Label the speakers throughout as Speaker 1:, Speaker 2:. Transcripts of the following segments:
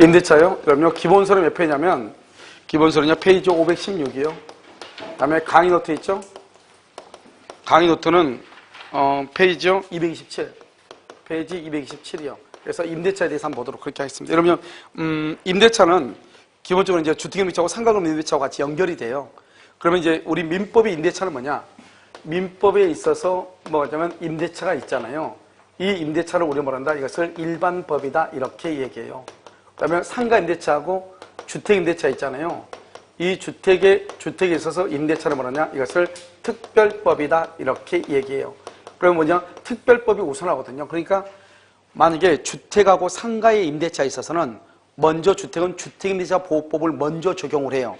Speaker 1: 임대차요? 그럼요. 기본서는 몇 페이지냐면, 기본서는요, 페이지 516이요. 그 다음에 강의 노트 있죠? 강의 노트는, 페이지요, 227. 페이지 227이요. 그래서 임대차에 대해서 한번 보도록 그렇게 하겠습니다. 여러분, 임대차는 기본적으로 이제 주택임대차하고 상가금 임대차하고 같이 연결이 돼요. 그러면 이제 우리 민법의 임대차는 뭐냐? 민법에 있어서 뭐냐면 임대차가 있잖아요. 이 임대차를 우리가 뭐란다? 이것을 일반법이다. 이렇게 얘기해요. 그 다음에 상가 임대차하고 주택 임대차 있잖아요. 이 주택에 있어서 임대차를 뭐라냐? 이것을 특별법이다. 이렇게 얘기해요. 그러면 뭐냐? 특별법이 우선하거든요. 그러니까 만약에 주택하고 상가의 임대차에 있어서는 먼저 주택은 주택임대차 보호법을 먼저 적용을 해요.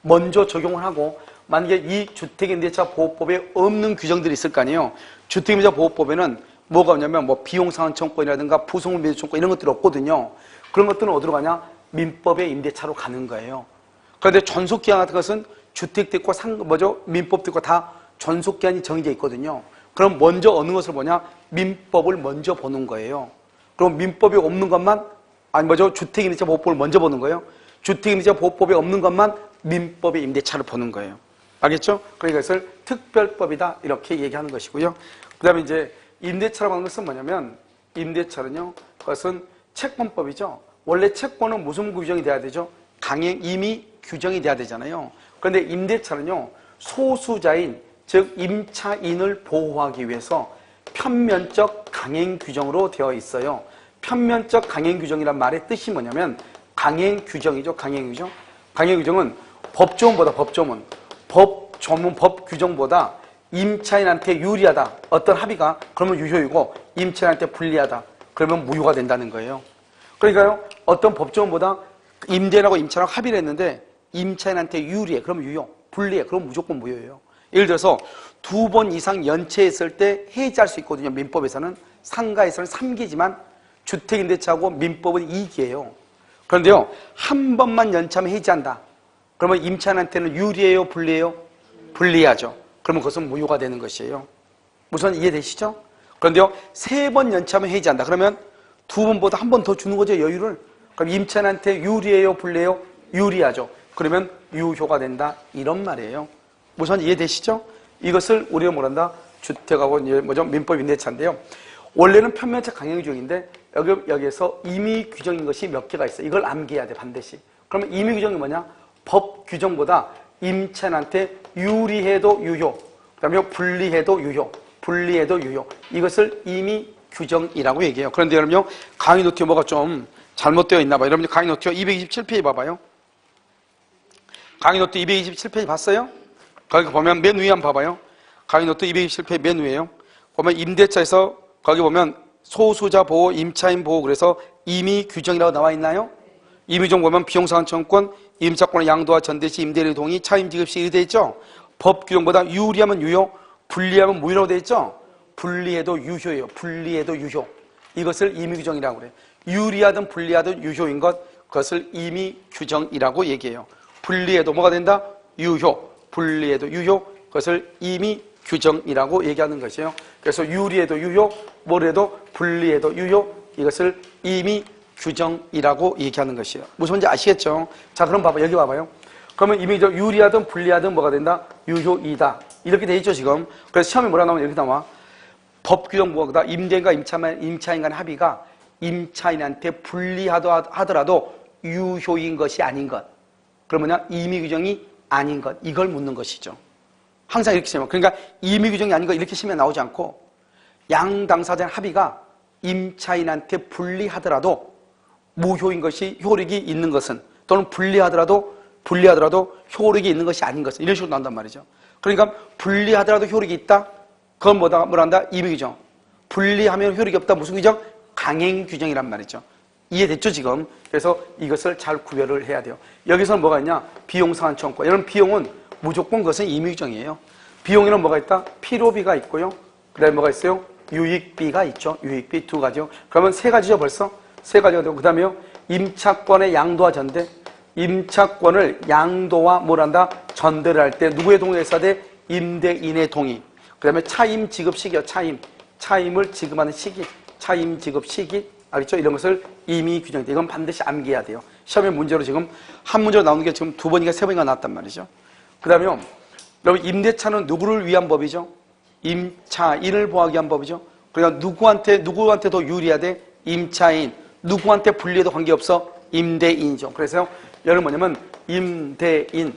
Speaker 1: 먼저 적용을 하고 만약에 이 주택임대차 보호법에 없는 규정들이 있을 거 아니에요. 주택임대차 보호법에는 뭐가 없냐면 뭐 비용상환청권이라든가 부속임대청권 이런 것들이 없거든요. 그런 것들은 어디로 가냐? 민법의 임대차로 가는 거예요. 그런데 전속기한 같은 것은 주택도 있고 민법도 있고 다 전속기한이 정해져 있거든요. 그럼 먼저 어느 것을 보냐? 민법을 먼저 보는 거예요. 그럼 민법이 없는 것만 주택임대차 보호법을 먼저 보는 거예요. 주택임대차 보호법에 없는 것만 민법의 임대차를 보는 거예요. 알겠죠? 그러니까 이것을 특별법이다 이렇게 얘기하는 것이고요. 그 다음에 이제 임대차라고 하는 것은 뭐냐면 임대차는요. 그것은 채권법이죠. 원래 채권은 무슨 규정이 돼야 되죠? 이미 규정이 돼야 되잖아요. 그런데 임대차는요. 소수자인 즉 임차인을 보호하기 위해서 편면적 강행 규정으로 되어 있어요. 편면적 강행 규정이란 말의 뜻이 뭐냐면 강행 규정이죠. 강행 규정. 강행 규정은 법 규정보다 임차인한테 유리하다. 어떤 합의가 그러면 유효이고 임차인한테 불리하다. 그러면 무효가 된다는 거예요. 그러니까요. 어떤 법조문보다 임대인하고 임차인하고 합의를 했는데 임차인한테 유리해. 그러면 유효. 불리해. 그럼 무조건 무효예요. 예를 들어서 2번 이상 연체했을 때 해지할 수 있거든요. 민법에서는. 상가에서는 3기지만 주택임대차하고 민법은 2기예요. 그런데요. 한 번만 연체하면 해지한다. 그러면 임차인한테는 유리해요? 불리해요? 불리하죠. 그러면 그것은 무효가 되는 것이에요. 우선 이해되시죠? 그런데요. 3번 연체하면 해지한다. 그러면 2번보다 한 번 더 주는 거죠. 여유를. 그럼 임차인한테 유리해요? 불리해요? 유리하죠. 그러면 유효가 된다. 이런 말이에요. 우선 이해되시죠? 이것을 우리가 뭐란다? 주택하고 민법 임대차인데요. 원래는 편면적 강행 규정인데 여기에서 임의 규정인 것이 몇 개가 있어요. 이걸 암기해야 돼 반드시. 그러면 임의 규정이 뭐냐? 법 규정보다 임차인한테 유리해도 유효, 그 다음에 불리해도 유효, 불리해도 유효. 이것을 임의 규정이라고 얘기해요. 그런데 여러분요, 강의 노트에 뭐가 좀 잘못되어 있나 봐요. 여러분 강의 노트 227페이지 봐봐요. 강의 노트 227페이지 봤어요? 거기 보면 맨 위에 한번 봐봐요. 강의 노트 227페이지 맨 위에요. 보면 임대차에서 거기 보면 소수자 보호, 임차인 보호 그래서 임의 규정이라고 나와 있나요? 임의 규정 보면 비용상환청권, 임차권의 양도와 전대시, 임대료 동의, 차임 지급시 이렇게 되어 있죠? 법 규정보다 유리하면 유효, 불리하면 무효라고 되어 있죠? 불리해도 유효예요. 불리해도 유효. 이것을 임의 규정이라고 그래요. 유리하든 불리하든 유효인 것, 그것을 임의 규정이라고 얘기해요. 불리해도 뭐가 된다? 유효. 불리해도 유효. 그것을 임의 규정이라고 얘기하는 것이에요. 그래서 유리해도 유효, 뭐래도 불리해도 유효. 이것을 임의 규정이라고 얘기하는 것이에요. 무슨 말인지 아시겠죠? 자, 그럼 봐봐. 여기 봐봐요. 그러면 임의 규정 유리하든 불리하든 뭐가 된다? 유효이다. 이렇게 돼 있죠, 지금. 그래서 시험에 뭐라 나오면 이렇게 나와. 법 규정보다 임대인과 임차인 간의 합의가 임차인한테 불리하더라도 유효인 것이 아닌 것. 그러면 임의 규정이 아닌 것. 이걸 묻는 것이죠. 항상 이렇게 쓰면. 그러니까 임의 규정이 아닌 것 이렇게 쓰면 나오지 않고 양 당사자 합의가 임차인한테 불리하더라도 무효인 것이 효력이 있는 것은 또는 불리하더라도 효력이 있는 것이 아닌 것은 이런 식으로 나온단 말이죠. 그러니까 불리하더라도 효력이 있다? 그건 뭐란다? 임의 규정. 불리하면 효력이 없다. 무슨 규정? 강행 규정이란 말이죠. 이해됐죠, 지금? 그래서 이것을 잘 구별을 해야 돼요. 여기서는 뭐가 있냐? 비용상환청권. 여러분, 비용은 무조건 그것은 임의 규정이에요. 비용에는 뭐가 있다? 필요비가 있고요. 그 다음에 뭐가 있어요? 유익비가 있죠. 유익비 2가지요. 그러면 3가지죠, 벌써? 3가지가 되고, 그 다음에요. 임차권의 양도와 전대. 임차권을 양도와 뭐란다? 전대를 할 때 누구의 동의가 있어야 돼? 임대인의 동의. 그 다음에 차임 지급 시기요. 차임을 지급하는 시기. 차임 지급 시기. 알겠죠? 이런 것을 임의 규정이다. 이건 반드시 암기해야 돼요. 시험에 문제로 지금 한 문제로 나오는 게 지금 2번인가 3번인가 나왔단 말이죠. 그 다음에 여러분 임대차는 누구를 위한 법이죠? 임차인을 보호하기 위한 법이죠. 그러니까 누구한테 더 유리하대? 임차인. 누구한테 불리해도 관계없어? 임대인이죠. 그래서 여러분 뭐냐면 임대인의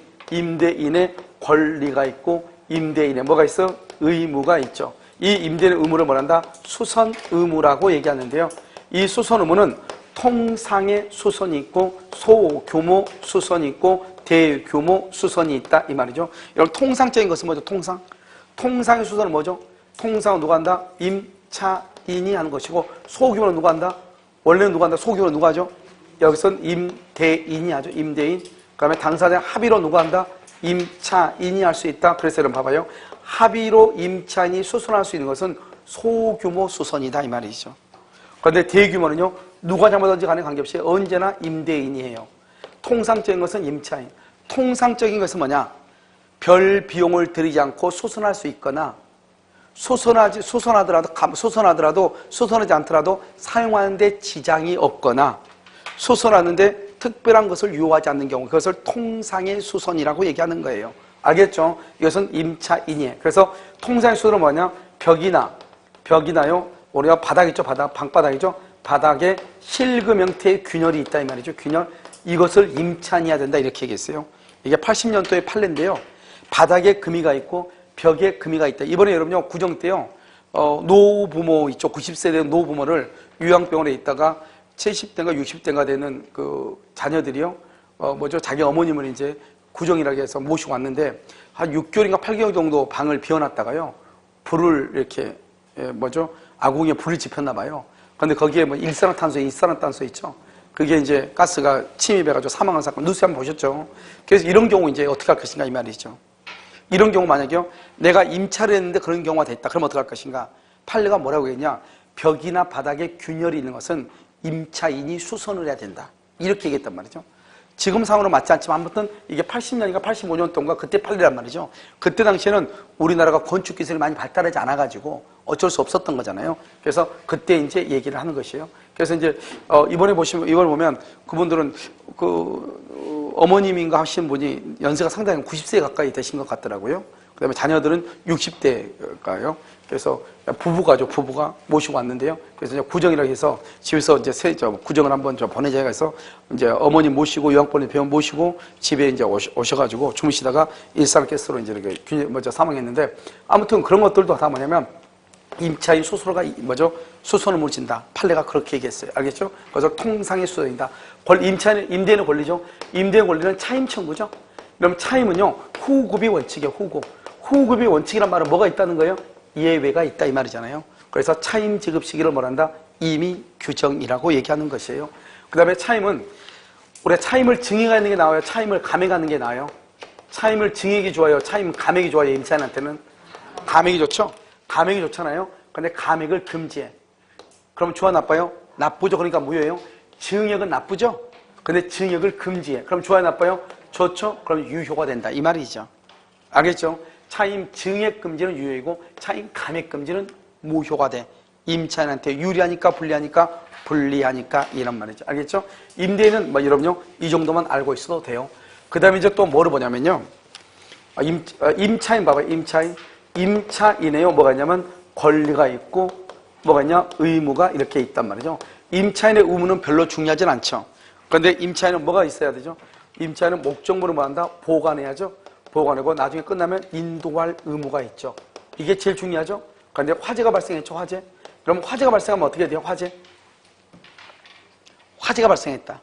Speaker 1: 권리가 있고 임대인의 뭐가 있어? 의무가 있죠. 이 임대인의 의무를 뭐란다? 수선 의무라고 얘기하는데요. 이 수선 의무는 통상의 수선이 있고 소규모 수선이 있고 대규모 수선이 있다 이 말이죠. 여러분 통상적인 것은 뭐죠? 통상의 수선은 뭐죠? 통상은 누가 한다? 임차인이 하는 것이고 소규모는 누가 한다? 원래는 누가 한다? 소규모는 누가 하죠? 여기서는 임대인이 하죠. 임대인. 그 다음에 당사자 합의로 누가 한다? 임차인이 할 수 있다. 그래서 여러분 봐봐요. 합의로 임차인이 수선할 수 있는 것은 소규모 수선이다 이 말이죠. 그런데 대규모는요. 누가 잘못하든지 간에 관계없이 언제나 임대인이에요. 통상적인 것은 임차인. 통상적인 것은 뭐냐? 별 비용을 들이지 않고 수선할 수 있거나 수선하지 않더라도 사용하는데 지장이 없거나 수선하는데 특별한 것을 요하지 않는 경우 그것을 통상의 수선이라고 얘기하는 거예요. 알겠죠? 이것은 임차인이에요. 그래서 통상의 수선은 뭐냐? 벽이나요. 우리가 바닥 있죠? 방바닥이죠? 바닥에 실금 형태의 균열이 있다 이 말이죠. 균열. 이것을 임차인해야 된다 이렇게 얘기했어요. 이게 80년도의 판례인데요. 바닥에 금이가 있고 벽에 금이가 있다. 이번에 여러분요 구정 때요 노부모 있죠. 90세 된 노부모를 요양병원에 있다가 70대인가 60대인가 되는 그 자녀들이요 자기 어머님을 이제 구정이라고 해서 모시고 왔는데 한 6개월인가 8개월 정도 방을 비워놨다가요 불을 이렇게 아궁이에 불을 지폈나 봐요. 그런데 거기에 일산화탄소 있죠. 그게 이제 가스가 침입해가지고 사망한 사건 뉴스 한번 보셨죠. 그래서 이런 경우 이제 어떻게 할 것인가 이 말이죠. 이런 경우 만약에요 내가 임차를 했는데 그런 경우가 됐다. 그럼 어떻게 할 것인가? 판례가 뭐라고 했냐? 벽이나 바닥에 균열이 있는 것은 임차인이 수선을 해야 된다. 이렇게 얘기했단 말이죠. 지금 상황으로 맞지 않지만 아무튼 이게 80년인가 85년 동안가 그때 판례란 말이죠. 그때 당시에는 우리나라가 건축 기술이 많이 발달하지 않아가지고 어쩔 수 없었던 거잖아요. 그래서 그때 이제 얘기를 하는 것이에요. 그래서 이제 이번에 보면 그분들은 어머님인가 하신 분이 연세가 상당히 90세 가까이 되신 것 같더라고요. 그 다음에 자녀들은 60대가요. 그래서 부부가 모시고 왔는데요. 그래서 이제 구정이라고 해서 집에서 이제 구정을 한번 보내자 해서 이제 어머님 모시고 요양병원 병원 모시고 집에 이제 오셔가지고 주무시다가 일산화가스로 이제 이렇게 사망했는데 아무튼 그런 것들도 다 뭐냐면 임차인 수선을 물진다. 판례가 그렇게 얘기했어요. 알겠죠? 그래서 통상의 수선이다. 임대인의 권리죠. 임대인의 권리는 차임 청구죠. 그럼 차임은요 후급이 원칙이에요. 후급이 원칙이란 말은 뭐가 있다는 거예요? 예외가 있다 이 말이잖아요. 그래서 차임 지급 시기를 뭐란다? 임의 규정이라고 얘기하는 것이에요. 그 다음에 차임은 우리가 차임을 증액하는 게 나와요? 차임을 감액하는 게 나아요? 차임을 증액이 좋아요? 차임 감액이 좋아요? 임차인한테는? 감액이 좋죠? 감액이 좋잖아요. 근데 감액을 금지해. 그럼 좋아 나빠요? 나쁘죠. 그러니까 무효예요. 증액은 나쁘죠? 근데 증액을 금지해. 그럼 좋아요 나빠요? 좋죠? 그럼 유효가 된다 이 말이죠. 알겠죠? 차임 증액 금지는 유효이고 차임 감액 금지는 무효가 돼. 임차인한테 유리하니까 불리하니까 이런 말이죠. 알겠죠? 임대인은 여러분요 이 정도만 알고 있어도 돼요. 그 다음에 이제 또 뭐를 보냐면요 임차인 봐봐요. 임차인에요 뭐가 있냐면 권리가 있고 뭐가 있냐 의무가 이렇게 있단 말이죠. 임차인의 의무는 별로 중요하진 않죠. 그런데 임차인은 뭐가 있어야 되죠? 임차인은 목적물을 뭐한다? 보관해야죠. 보관하고 나중에 끝나면 인도할 의무가 있죠. 이게 제일 중요하죠. 그런데 화재가 발생했죠. 화재. 그럼 화재가 발생하면 어떻게 돼요? 화재가 발생했다.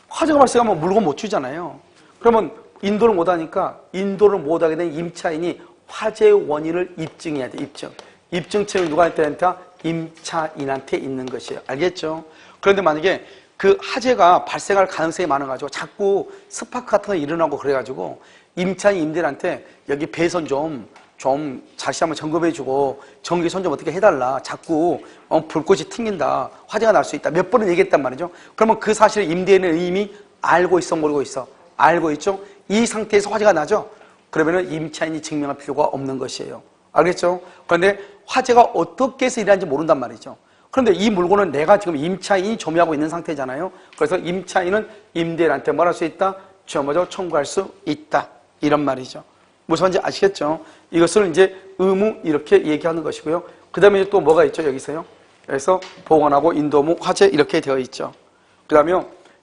Speaker 1: 화재가 발생하면 물건 못 주잖아요. 그러면 인도를 못하니까 인도를 못하게 된 임차인이 화재 원인을 입증해야 돼. 입증책을 누가 한테? 임차인한테 있는 것이에요. 알겠죠? 그런데 만약에 그 화재가 발생할 가능성이 많아가지고 자꾸 스파크 같은 거 일어나고 그래가지고 임차인 임대인한테 여기 배선 좀 다시 한번 점검해주고 전기선 좀 어떻게 해달라. 자꾸 불꽃이 튕긴다. 화재가 날 수 있다. 몇 번은 얘기했단 말이죠. 그러면 그 사실을 임대인은 이미 알고 있어 모르고 있어? 알고 있죠? 이 상태에서 화재가 나죠? 그러면은 임차인이 증명할 필요가 없는 것이에요. 알겠죠? 그런데 화재가 어떻게 해서 일어나는지 모른단 말이죠. 그런데 이 물건은 내가 지금 임차인이 점유하고 있는 상태잖아요. 그래서 임차인은 임대인한테 뭘 할 수 있다? 뭐죠? 청구할 수 있다. 이런 말이죠. 무슨 말인지 아시겠죠? 이것을 이제 의무 이렇게 얘기하는 것이고요. 그 다음에 또 뭐가 있죠? 여기서요. 그래서 보관하고 인도무 화재 이렇게 되어 있죠. 그 다음에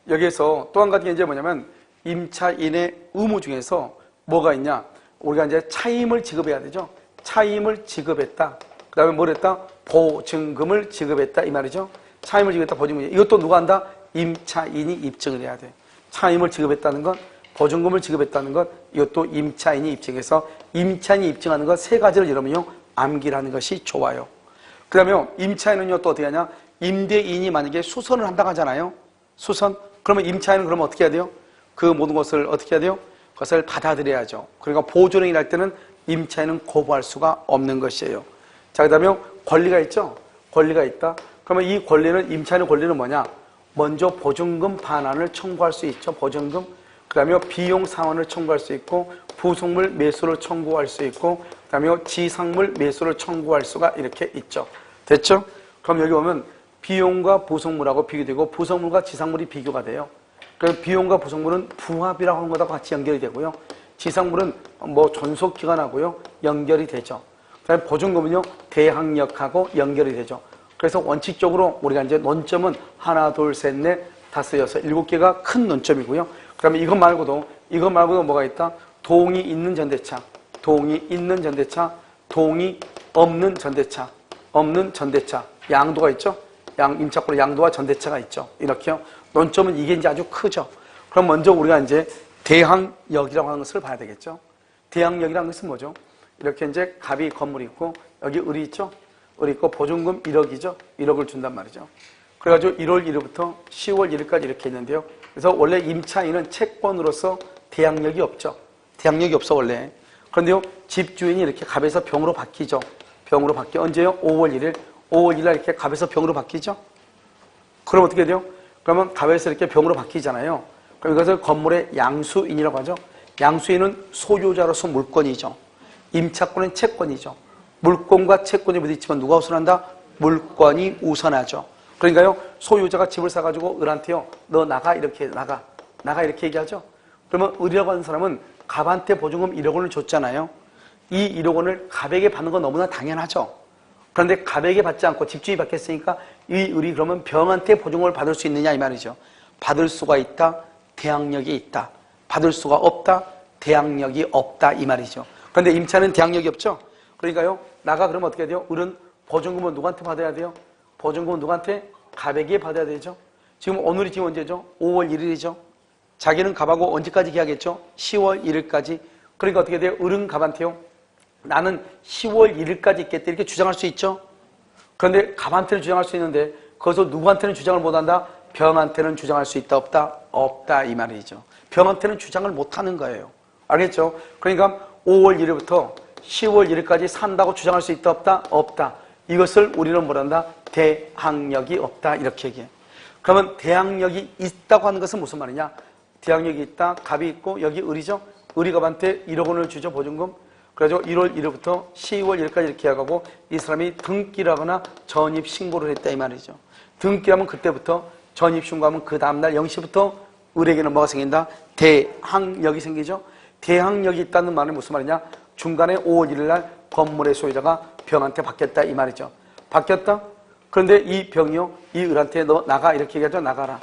Speaker 1: 여기에서 또 한 가지 이제 뭐냐면 임차인의 의무 중에서 뭐가 있냐? 우리가 이제 차임을 지급해야 되죠. 차임을 지급했다. 그 다음에 뭘 했다? 보증금을 지급했다. 이 말이죠. 차임을 지급했다. 보증금. 이것도 누가 한다? 임차인이 입증을 해야 돼. 차임을 지급했다는 건, 보증금을 지급했다는 것, 이것도 임차인이 입증해서 임차인이 입증하는 것 세 가지를 여러분요 암기하는 것이 좋아요. 그 다음에 임차인은요 또 어떻게 하냐? 임대인이 만약에 수선을 한다고 하잖아요. 수선. 그러면 임차인은 그러면 어떻게 해야 돼요? 그 모든 것을 어떻게 해야 돼요? 그것을 받아들여야죠. 그러니까 보존행위를 할 때는 임차인은 거부할 수가 없는 것이에요. 자, 그 다음에 권리가 있죠? 권리가 있다. 그러면 이 권리는, 임차인의 권리는 뭐냐? 먼저 보증금 반환을 청구할 수 있죠. 보증금. 그 다음에 비용 상환을 청구할 수 있고, 부속물 매수를 청구할 수 있고, 그 다음에 지상물 매수를 청구할 수가 이렇게 있죠. 됐죠? 그럼 여기 보면 비용과 부속물하고 비교되고 부속물과 지상물이 비교가 돼요. 그래서 비용과 부속물은 부합이라고 하는 것하고 같이 연결이 되고요. 지상물은 뭐 존속기간하고요 연결이 되죠. 그다음에 보증금은요 대항력하고 연결이 되죠. 그래서 원칙적으로 우리가 이제 논점은 하나, 둘, 셋, 넷, 다섯, 여섯, 7개가 큰 논점이고요. 그다음에 이것 말고도 뭐가 있다? 동이 있는 전대차, 동이 있는 전대차, 동이 없는 전대차, 없는 전대차, 양도가 있죠. 임차권의 양도와 전대차가 있죠. 이렇게요. 논점은 이게 이제 아주 크죠. 그럼 먼저 우리가 이제 대항력이라고 하는 것을 봐야 되겠죠. 대항력이라는 것은 뭐죠? 이렇게 이제 갑이 건물이 있고 여기 을이 있죠. 을이 있고 보증금 1억이죠. 1억을 준단 말이죠. 그래가지고 1월 1일부터 10월 1일까지 이렇게 있는데요. 그래서 원래 임차인은 채권으로서 대항력이 없죠. 대항력이 없어 원래. 그런데요 집주인이 이렇게 갑에서 병으로 바뀌죠. 병으로 바뀌어 언제요? 5월 1일. 5월 1일 이렇게 갑에서 병으로 바뀌죠. 그럼 어떻게 돼요? 그러면 갑에서 이렇게 병으로 바뀌잖아요. 그럼 이것을 건물의 양수인이라고 하죠. 양수인은 소유자로서 물권이죠. 임차권은 채권이죠. 물권과 채권이 부딪히면 누가 우선한다? 물권이 우선하죠. 그러니까요, 소유자가 집을 사가지고 을한테요, 너 나가 이렇게 나가 이렇게 얘기하죠. 그러면 을이라고 하는 사람은 갑한테 보증금 1억 원을 줬잖아요. 이 1억 원을 갑에게 받는 건 너무나 당연하죠. 그런데 갑에게 받지 않고 집주인이 받겠으니까 이 을이 그러면 병한테 보증금을 받을 수 있느냐 이 말이죠. 받을 수가 있다, 대항력이 있다. 받을 수가 없다, 대항력이 없다 이 말이죠. 그런데 임차는 대항력이 없죠. 그러니까요, 나가 그러면 어떻게 돼요? 을은 보증금은 누구한테 받아야 돼요? 보증금은 누구한테? 갑에게 받아야 되죠. 지금 오늘이 지금 언제죠? 5월 1일이죠. 자기는 갑하고 언제까지 계약했죠? 10월 1일까지. 그러니까 어떻게 돼요? 을은 갑한테요, 나는 10월 1일까지 있겠다 이렇게 주장할 수 있죠. 그런데 갑한테는 주장할 수 있는데 거기서 누구한테는 주장을 못한다? 병한테는 주장할 수 있다 없다? 없다 이 말이죠. 병한테는 주장을 못하는 거예요. 알겠죠? 그러니까 5월 1일부터 10월 1일까지 산다고 주장할 수 있다 없다? 없다. 이것을 우리는 뭐란다? 대항력이 없다 이렇게 얘기해요. 그러면 대항력이 있다고 하는 것은 무슨 말이냐? 대항력이 있다, 갑이 있고 여기 을이죠. 을이 갑한테 1억 원을 주죠, 보증금. 그래서 1월 1일부터 10월 1일까지 이렇게 해가고 이 사람이 등기라거나 전입신고를 했다 이 말이죠. 등기하면 그때부터, 전입신고하면 그 다음날 0시부터 을에게는 뭐가 생긴다? 대항력이 생기죠. 대항력이 있다는 말은 무슨 말이냐? 중간에 5월 1일날 건물의 소유자가 병한테 바뀌었다 이 말이죠. 바뀌었다? 그런데 이 병이요, 이 을한테 너 나가 이렇게 얘기하죠. 나가라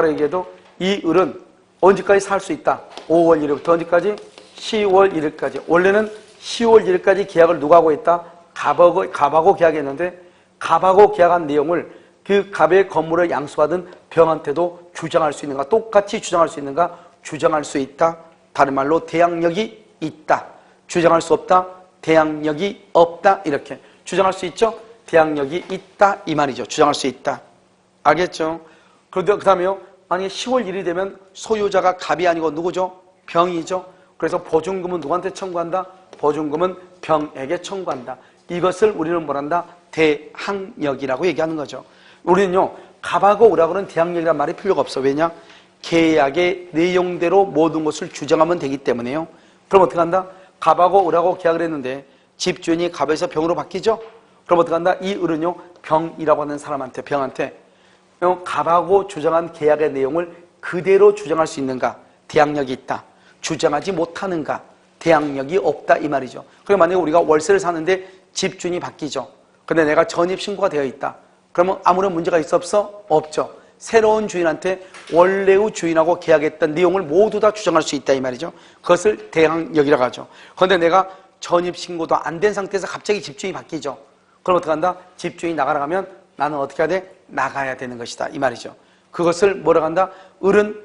Speaker 1: 얘기해도 이 을은 언제까지 살 수 있다? 5월 1일부터 언제까지? 10월 1일까지. 원래는 10월 1일까지 계약을 누가 하고 있다? 갑하고 계약했는데 갑하고 계약한 내용을 그 갑의 건물을 양수받은 병한테도 주장할 수 있는가? 똑같이 주장할 수 있는가? 주장할 수 있다. 다른 말로 대항력이 있다. 주장할 수 없다. 대항력이 없다. 이렇게 주장할 수 있죠? 대항력이 있다 이 말이죠. 주장할 수 있다. 알겠죠? 그런데 그 다음에요, 만약에 10월 1일이 되면 소유자가 갑이 아니고 누구죠? 병이죠. 그래서 보증금은 누구한테 청구한다? 보증금은 병에게 청구한다. 이것을 우리는 뭐란다? 대항력이라고 얘기하는 거죠. 우리는요, 갑하고 을하고는 대항력이라는 말이 필요가 없어. 왜냐? 계약의 내용대로 모든 것을 주장하면 되기 때문에요. 그럼 어떻게 한다? 갑하고 을하고 계약을 했는데 집주인이 갑에서 병으로 바뀌죠? 그럼 어떻게 한다? 이 을은요, 병이라고 하는 사람한테, 병한테 갑하고 주장한 계약의 내용을 그대로 주장할 수 있는가? 대항력이 있다. 주장하지 못하는가? 대항력이 없다 이 말이죠. 그럼 만약에 우리가 월세를 사는데 집주인이 바뀌죠. 근데 내가 전입신고가 되어 있다. 그러면 아무런 문제가 있어 없어? 없죠. 새로운 주인한테 원래의 주인하고 계약했던 내용을 모두 다 주장할 수 있다 이 말이죠. 그것을 대항력이라고 하죠. 그런데 내가 전입신고도 안 된 상태에서 갑자기 집주인이 바뀌죠. 그럼 어떻게 한다? 집주인이 나가라 하면 나는 어떻게 해야 돼? 나가야 되는 것이다 이 말이죠. 그것을 뭐라고 한다? 을은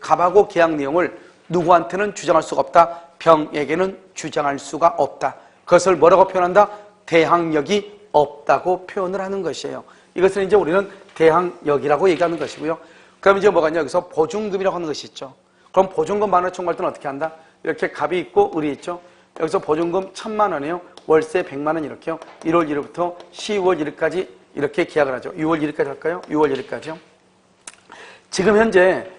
Speaker 1: 갑하고 계약 내용을 누구한테는 주장할 수가 없다. 병에게는 주장할 수가 없다. 그것을 뭐라고 표현한다? 대항력이 없다고 표현을 하는 것이에요. 이것을 이제 우리는 대항력이라고 얘기하는 것이고요. 그럼 이제 뭐가 있냐? 여기서 보증금이라고 하는 것이 있죠. 그럼 보증금 만원을 청구할 때는 어떻게 한다? 이렇게 갑이 있고 을이 있죠. 여기서 보증금 1000만 원이에요. 월세 100만 원 이렇게요. 1월 1일부터 10월 1일까지 이렇게 계약을 하죠. 6월 1일까지 할까요? 6월 1일까지요. 지금 현재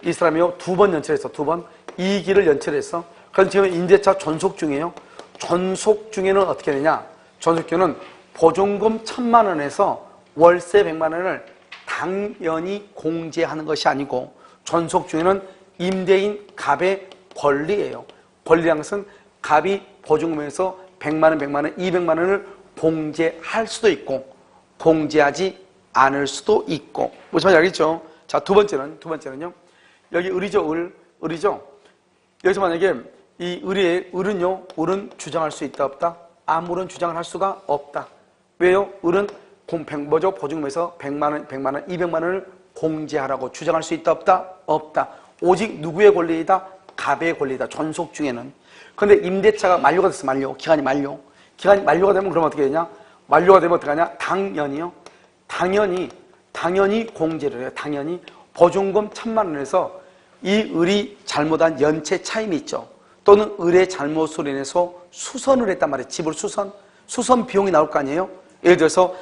Speaker 1: 이 사람이요, 2번 연체했어. 2번. 2기를 연체했어. 그럼 지금 임대차 존속 중이에요. 존속 중에는 어떻게 되냐? 존속 중에는 보증금 1000만 원에서 월세 100만 원을 당연히 공제하는 것이 아니고, 존속 중에는 임대인 갑의 권리예요. 권리라는 것은 갑이 보증금에서 100만 원, 100만 원, 200만 원을 공제할 수도 있고 공제하지 않을 수도 있고. 무슨 말인지 알겠죠? 자, 두 번째는요. 여기 을이죠. 여기서 만약에 이 을은 주장할 수 있다 없다? 아무런 주장을 할 수가 없다. 왜요? 을은 보증금에서 100만 원, 200만 원을 공제하라고 주장할 수 있다 없다? 없다. 오직 누구의 권리이다? 갑의 권리이다. 존속 중에는. 그런데 임대차가 만료가 됐어. 기간이 만료가 되면 그러면 어떻게 되냐? 만료가 되면 어떻게 하냐? 당연히 공제를 해요. 당연히 보증금 1000만 원에서 이 을이 잘못한 연체 차임이 있죠. 또는 을의 잘못으로 인해서 수선을 했단 말이에요. 집을 수선 비용이 나올 거 아니에요. 예를 들어서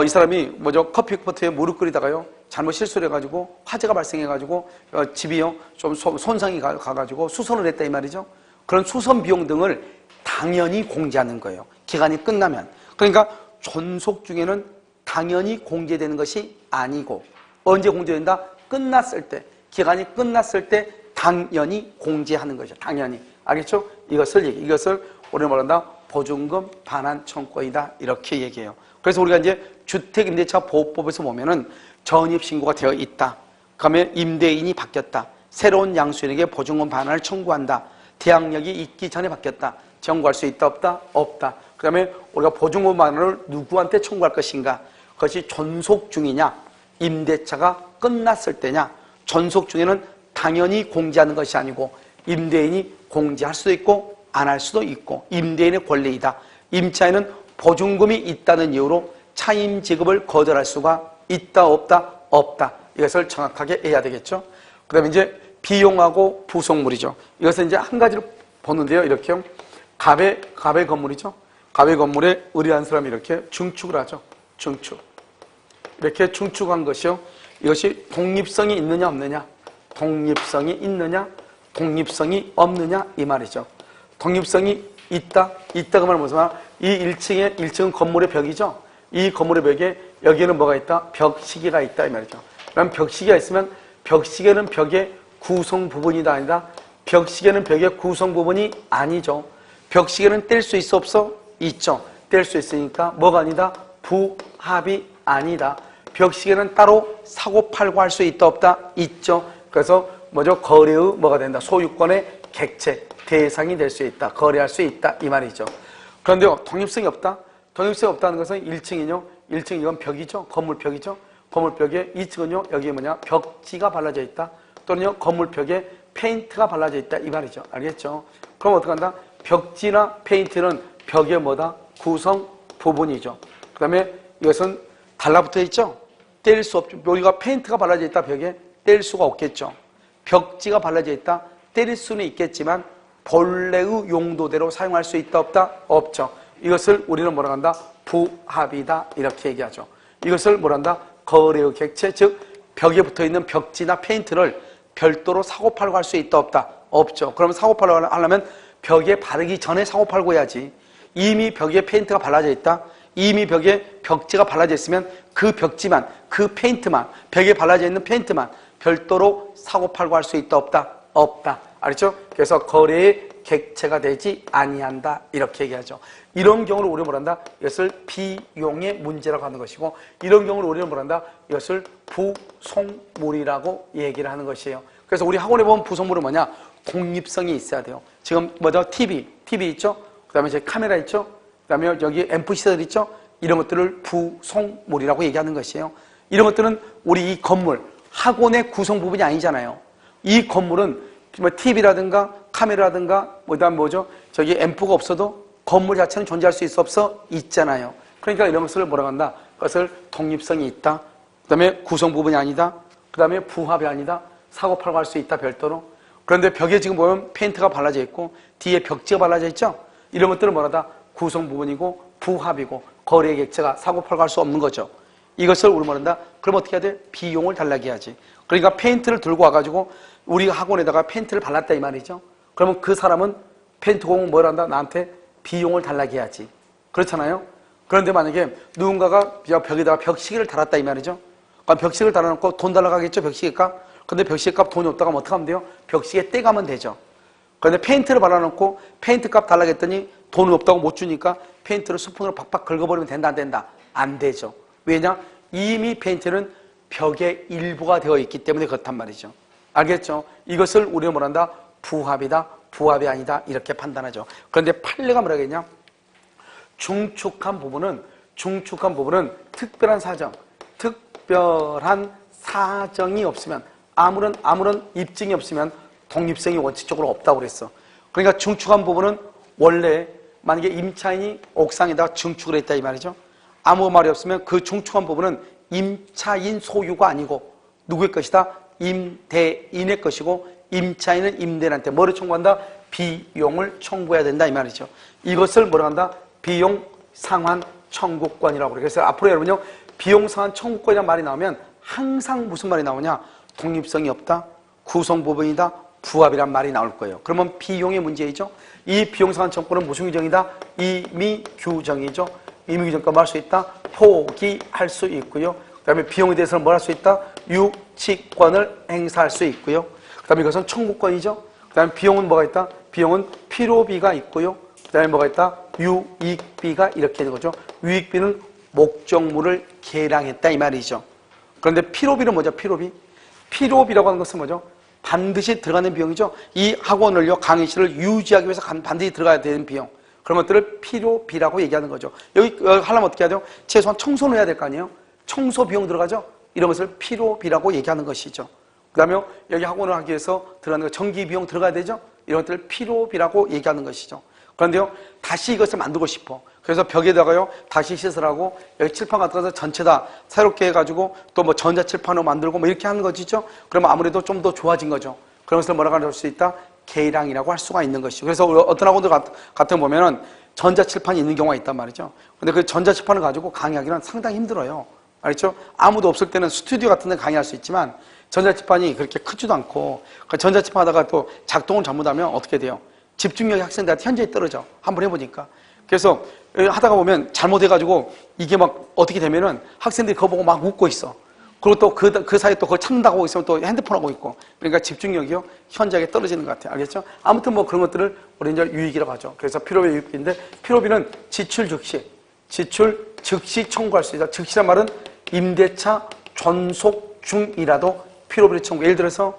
Speaker 1: 이 사람이 커피포트에 무릎 끓이다가요, 잘못 실수를 해가지고 화재가 발생해가지고 집이요 좀 손상이 가가지고 수선을 했다 이 말이죠. 그런 수선 비용 등을 당연히 공제하는 거예요. 기간이 끝나면. 그러니까 존속 중에는 당연히 공제되는 것이 아니고, 언제 공제된다? 끝났을 때, 기간이 끝났을 때 당연히 공제하는 거죠. 당연히. 알겠죠? 이것을 우리는 말한다? 보증금 반환 청구이다. 이렇게 얘기해요. 그래서 우리가 이제 주택임대차보호법에서 보면은 전입신고가 되어 있다. 그러면 임대인이 바뀌었다. 새로운 양수인에게 보증금 반환을 청구한다. 대항력이 있기 전에 바뀌었다. 청구할 수 있다 없다? 없다. 그 다음에 우리가 보증금 반환을 누구한테 청구할 것인가? 그것이 존속 중이냐? 임대차가 끝났을 때냐? 존속 중에는 당연히 공제하는 것이 아니고 임대인이 공제할 수도 있고 안 할 수도 있고 임대인의 권리이다. 임차인은 보증금이 있다는 이유로 차임 지급을 거절할 수가 있다 없다? 없다. 이것을 정확하게 해야 되겠죠. 그 다음에 이제 비용하고 부속물이죠. 이것은 이제 한 가지를 보는데요. 이렇게요. 갑의 건물이죠. 갑의 건물에 을이라는 사람이 이렇게 증축을 하죠. 증축. 이렇게 증축한 것이요. 이것이 독립성이 있느냐 없느냐? 독립성이 있느냐? 독립성이 없느냐? 이 말이죠. 독립성이 있다? 있다고 말하면 무슨 말? 이 1층은 건물의 벽이죠. 이 건물의 벽에 여기에는 뭐가 있다? 벽시계가 있다 이 말이죠. 그럼 벽시계가 있으면 벽시계는 벽의 구성 부분이다 아니다? 벽시계는 벽의 구성 부분이 아니죠. 벽시계는 뗄 수 있어 없어? 있죠. 뗄 수 있으니까 뭐가 아니다? 부합이 아니다. 벽시계는 따로 사고 팔고 할 수 있다 없다? 있죠. 그래서 거래의 뭐가 된다? 소유권의 객체, 대상이 될 수 있다. 거래할 수 있다 이 말이죠. 그런데요, 독립성이 없다? 독립성이 없다는 것은 1층이요. 1층 이건 벽이죠. 건물벽이죠. 건물벽에 2층은요. 여기에 벽지가 발라져 있다. 또는요, 건물벽에 페인트가 발라져 있다 이 말이죠. 알겠죠? 그럼 어떻게 한다? 벽지나 페인트는 벽의 뭐다? 구성 부분이죠. 그 다음에 이것은 달라붙어 있죠? 뗄 수 없죠. 여기가 페인트가 발라져 있다 벽에 뗄 수가 없겠죠. 벽지가 발라져 있다 때릴 수는 있겠지만 본래의 용도대로 사용할 수 있다 없다? 없죠. 이것을 우리는 뭐라고 한다? 부합이다 이렇게 얘기하죠. 이것을 뭐란다? 거래의 객체, 즉 벽에 붙어있는 벽지나 페인트를 별도로 사고팔고 할 수 있다 없다? 없죠. 그러면 사고팔고 하려면 벽에 바르기 전에 사고팔고 해야지. 이미 벽에 페인트가 발라져 있다. 이미 벽에 벽지가 발라져 있으면 그 벽지만, 그 페인트만, 벽에 발라져 있는 페인트만 별도로 사고팔고 할 수 있다, 없다? 없다. 알겠죠? 그래서 거래의 객체가 되지 아니한다. 이렇게 얘기하죠. 이런 경우를 우리는 뭐란다? 이것을 비용의 문제라고 하는 것이고, 이런 경우를 우리는 뭐란다? 이것을 부속물이라고 얘기를 하는 것이에요. 그래서 우리 학원에 보면 부속물은 뭐냐? 독립성이 있어야 돼요. 지금 뭐죠? TV 있죠? 그 다음에 이제 카메라 있죠? 그 다음에 여기 앰프 시설 있죠? 이런 것들을 부속물이라고 얘기하는 것이에요. 이런 것들은 우리 이 건물, 학원의 구성 부분이 아니잖아요. 이 건물은 뭐 TV라든가 카메라라든가 그다음 뭐죠? 저기 앰프가 없어도 건물 자체는 존재할 수 있어 없어? 있잖아요. 그러니까 이런 것을 뭐라고 한다? 그것을 독립성이 있다. 그다음에 구성 부분이 아니다. 그다음에 부합이 아니다. 사고팔고 할 수 있다 별도로. 그런데 벽에 지금 보면 페인트가 발라져 있고 뒤에 벽지가 발라져 있죠? 이런 것들은 뭐라다? 구성 부분이고 부합이고 거래의 객체가 사고팔고 할 수 없는 거죠. 이것을 우리 뭐란다? 그럼 어떻게 해야 돼? 비용을 달라게 해야지. 그러니까 페인트를 들고 와가지고 우리 학원에다가 페인트를 발랐다 이 말이죠. 그러면 그 사람은 페인트 공은 뭘 한다? 나한테 비용을 달라게 해야지. 그렇잖아요? 그런데 만약에 누군가가 벽에다가 벽시계를 달았다 이 말이죠. 그럼 벽시계를 달아놓고 돈 달라고 하겠죠? 벽시계값? 근데 벽시계값 돈이 없다가 어떻게 하면 돼요? 벽시계 떼가면 되죠. 그런데 페인트를 발라놓고 페인트값 달라고 했더니 돈이 없다고 못 주니까 페인트를 스푼으로 팍팍 긁어버리면 된다 안 된다? 안 되죠. 왜냐? 이미 페인트는 벽의 일부가 되어 있기 때문에 그렇단 말이죠. 알겠죠? 이것을 우리가 뭐란다? 부합이다, 부합이 아니다 이렇게 판단하죠. 그런데 판례가 뭐라 그랬냐? 중축한 부분은 특별한 사정이 없으면 아무런 입증이 없으면 독립성이 원칙적으로 없다고 그랬어. 그러니까 중축한 부분은 원래 만약에 임차인이 옥상에다가 증축을 했다 이 말이죠. 아무 말이 없으면 그 중축한 부분은 임차인 소유가 아니고 누구의 것이다? 임대인의 것이고 임차인은 임대인한테 뭐를 청구한다? 비용을 청구해야 된다 이 말이죠. 이것을 뭐라 한다? 비용 상환 청구권이라고 그래요. 그래서 앞으로 여러분요 비용 상환 청구권이라는 말이 나오면 항상 무슨 말이 나오냐? 독립성이 없다, 구성 부분이다, 부합이란 말이 나올 거예요. 그러면 비용의 문제이죠. 이 비용 상환 청구권은 무슨 규정이다? 임의 규정이죠. 임의 규정과 뭐 할 수 있다? 포기할 수 있고요. 그 다음에 비용에 대해서는 뭘 할 수 있다? 유치권을 행사할 수 있고요. 그 다음에 이것은 청구권이죠. 그 다음에 비용은 뭐가 있다? 비용은 필요비가 있고요. 그 다음에 뭐가 있다? 유익비가 이렇게 되는 거죠. 유익비는 목적물을 계량했다 이 말이죠. 그런데 필요비는 뭐죠? 필요비라고 하는 것은 뭐죠? 반드시 들어가는 비용이죠. 이 학원을요, 강의실을 유지하기 위해서 반드시 들어가야 되는 비용. 그런 것들을 필요비라고 얘기하는 거죠. 여기 하려면 어떻게 해야 돼요? 최소한 청소는 해야 될 거 아니에요? 청소 비용 들어가죠? 이런 것을 필요비라고 얘기하는 것이죠. 그 다음에 여기 학원을 하기 위해서 들어가는 거 전기 비용 들어가야 되죠? 이런 것들을 필요비라고 얘기하는 것이죠. 그런데요, 다시 이것을 만들고 싶어. 그래서 벽에다가요, 다시 시설하고, 여기 칠판 같은 것을 전체 다 새롭게 해가지고, 또 뭐 전자칠판으로 만들고, 뭐 이렇게 하는 것이죠? 그러면 아무래도 좀 더 좋아진 거죠. 그런 것을 뭐라고 할 수 있다? 계량이라고 할 수가 있는 것이죠. 그래서 어떤 학원들 같은 거 보면은 전자칠판이 있는 경우가 있단 말이죠. 근데 그 전자칠판을 가지고 강의하기는 상당히 힘들어요. 알겠죠? 아무도 없을 때는 스튜디오 같은 데 강의할 수 있지만, 전자칠판이 그렇게 크지도 않고, 전자칠판 하다가 또 작동을 잘못하면 어떻게 돼요? 집중력이 학생들한테 현저히 떨어져. 한번 해보니까. 그래서 하다가 보면 잘못해가지고 이게 막 어떻게 되면은 학생들이 그거 보고 막 웃고 있어. 그리고 또 그 사이에 또 그걸 찾는다고 있으면 또 핸드폰 하고 있고. 그러니까 집중력이요, 현저하게 떨어지는 것 같아요. 알겠죠? 아무튼 뭐 그런 것들을 우리 이제 유익이라고 하죠. 그래서 필요비 유익비인데, 필요비는 지출 즉시 청구할 수 있다. 즉시란 말은 임대차 존속 중이라도 필요비를 청구. 예를 들어서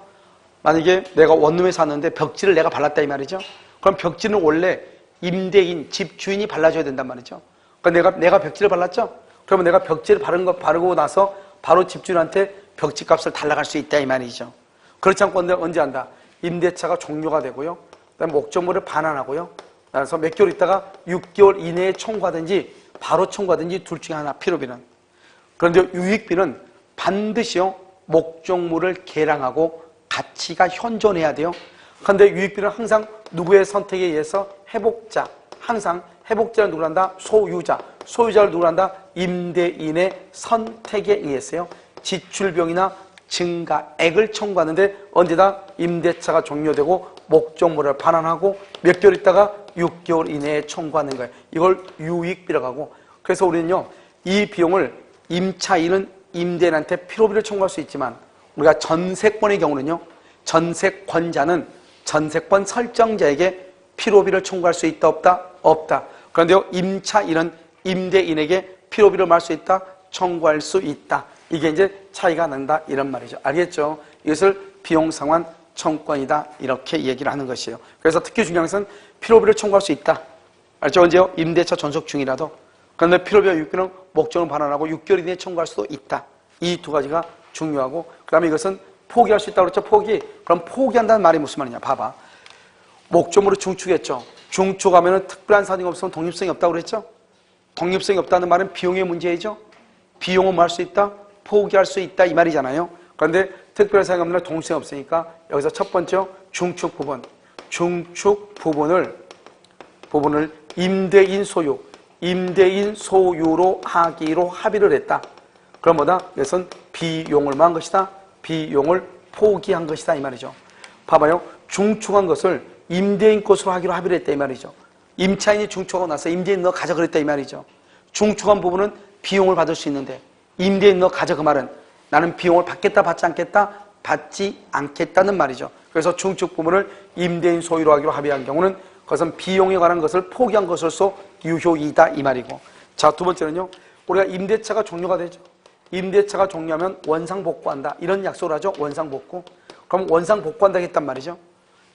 Speaker 1: 만약에 내가 원룸에 사는데 벽지를 내가 발랐다 이 말이죠. 그럼 벽지는 원래 임대인, 집주인이 발라줘야 된단 말이죠. 그러니까 내가 벽지를 발랐죠? 그러면 내가 벽지를 바르고 나서 바로 집주인한테 벽지 값을 달라갈 수 있다 이 말이죠. 그렇지 않고 언제 한다? 임대차가 종료가 되고요. 그다음에 목적물을 반환하고요. 그래서 몇 개월 있다가 6개월 이내에 청구하든지 바로 청구하든지 둘 중에 하나 필요비는. 그런데 유익비는 반드시요 목적물을 계량하고 가치가 현존해야 돼요. 그런데 유익비는 항상 누구의 선택에 의해서 항상 회복자를 누구란다? 소유자를 누구란다? 임대인의 선택에 의해서요. 지출비용이나 증가액을 청구하는데 언제다? 임대차가 종료되고 목적물을 반환하고 몇 개월 있다가 6개월 이내에 청구하는 거예요. 이걸 유익비라고 하고, 그래서 우리는요 이 비용을 임차인은 임대인한테 필요비를 청구할 수 있지만 우리가 전세권의 경우는요 전세권자는 전세권 설정자에게 필요비를 청구할 수 있다 없다? 없다. 그런데요 임차인은 임대인에게 필요비를 말할 수 있다? 청구할 수 있다. 이게 이제 차이가 난다 이런 말이죠. 알겠죠? 이것을 비용상환 청구권이다 이렇게 얘기를 하는 것이에요. 그래서 특히 중요한 것은 필요비를 청구할 수 있다. 알죠? 언제요? 임대차 전속 중이라도. 그런데 필요비와 유익비는 목적을 반환하고 6개월 이내에 청구할 수도 있다. 이 두 가지가 중요하고, 그 다음에 이것은 포기할 수 있다고 그랬죠? 포기. 그럼 포기한다는 말이 무슨 말이냐? 봐봐. 목적물을 중축했죠. 중축하면 특별한 사정이 없으면 독립성이 없다고 그랬죠? 독립성이 없다는 말은 비용의 문제이죠? 비용은 뭐 할 수 있다? 포기할 수 있다 이 말이잖아요. 그런데 특별한 사정이 없는 날 독립성이 없으니까 여기서 첫 번째 중축 부분. 중축 부분을 임대인 소유로 하기로 합의를 했다. 그럼 뭐다? 이것은 비용을 뭐 한 것이다? 비용을 포기한 것이다 이 말이죠. 봐봐요. 중축한 것을 임대인 것으로 하기로 합의를 했다 이 말이죠. 임차인이 중축하고 나서 임대인 너 가져 그랬다 이 말이죠. 중축한 부분은 비용을 받을 수 있는데 임대인 너 가져 그 말은 나는 비용을 받겠다 받지 않겠다? 받지 않겠다는 말이죠. 그래서 중축 부분을 임대인 소유로 하기로 합의한 경우는 그것은 비용에 관한 것을 포기한 것으로서 유효이다 이 말이고, 자 두 번째는요 우리가 임대차가 종료가 되죠. 임대차가 종료하면 원상복구한다 이런 약속을 하죠. 원상복구. 그럼 원상복구한다 했단 말이죠.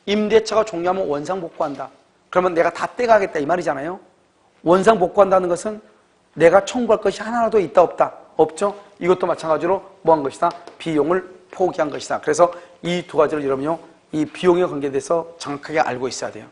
Speaker 1: 임대차가 종료하면 원상복구한다. 그러면 내가 다 떼가겠다 이 말이잖아요. 원상복구한다는 것은 내가 청구할 것이 하나라도 있다 없다? 없죠. 이것도 마찬가지로 뭐 한 것이다? 비용을 포기한 것이다. 그래서 이 두 가지를 여러분요 이 비용에 관계돼서 정확하게 알고 있어야 돼요.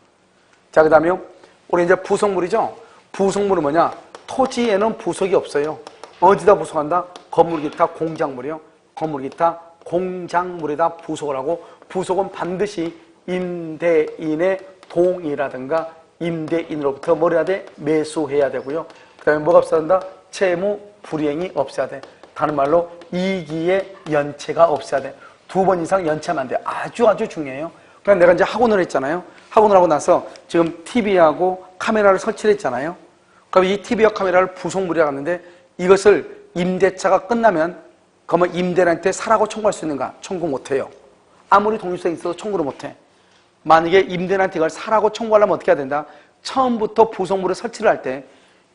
Speaker 1: 자, 그 다음에요 우리 이제 부속물이죠. 부속물은 뭐냐? 토지에는 부속이 없어요. 어디다 부속한다? 건물 기타 공작물이요. 건물 기타 공작물에다 부속을 하고, 부속은 반드시 임대인의 동의라든가 임대인으로부터 뭘 해야 돼? 매수해야 되고요. 그 다음에 뭐가 없어야 된다? 채무 불이행이 없어야 돼. 다른 말로 이기의 연체가 없어야 돼. 2번 이상 연체하면 안 돼. 아주 중요해요. 그냥 내가 이제 학원을 했잖아요. 학원을 하고 나서 지금 TV하고 카메라를 설치를 했잖아요. 그럼 이 TV와 카메라를 부속물이라고 하는데 이것을 임대차가 끝나면 그러면 임대인한테 사라고 청구할 수 있는가? 청구 못해요. 아무리 독립성이 있어도 청구를 못해. 만약에 임대인한테 이걸 사라고 청구하려면 어떻게 해야 된다? 처음부터 부속물을 설치를 할 때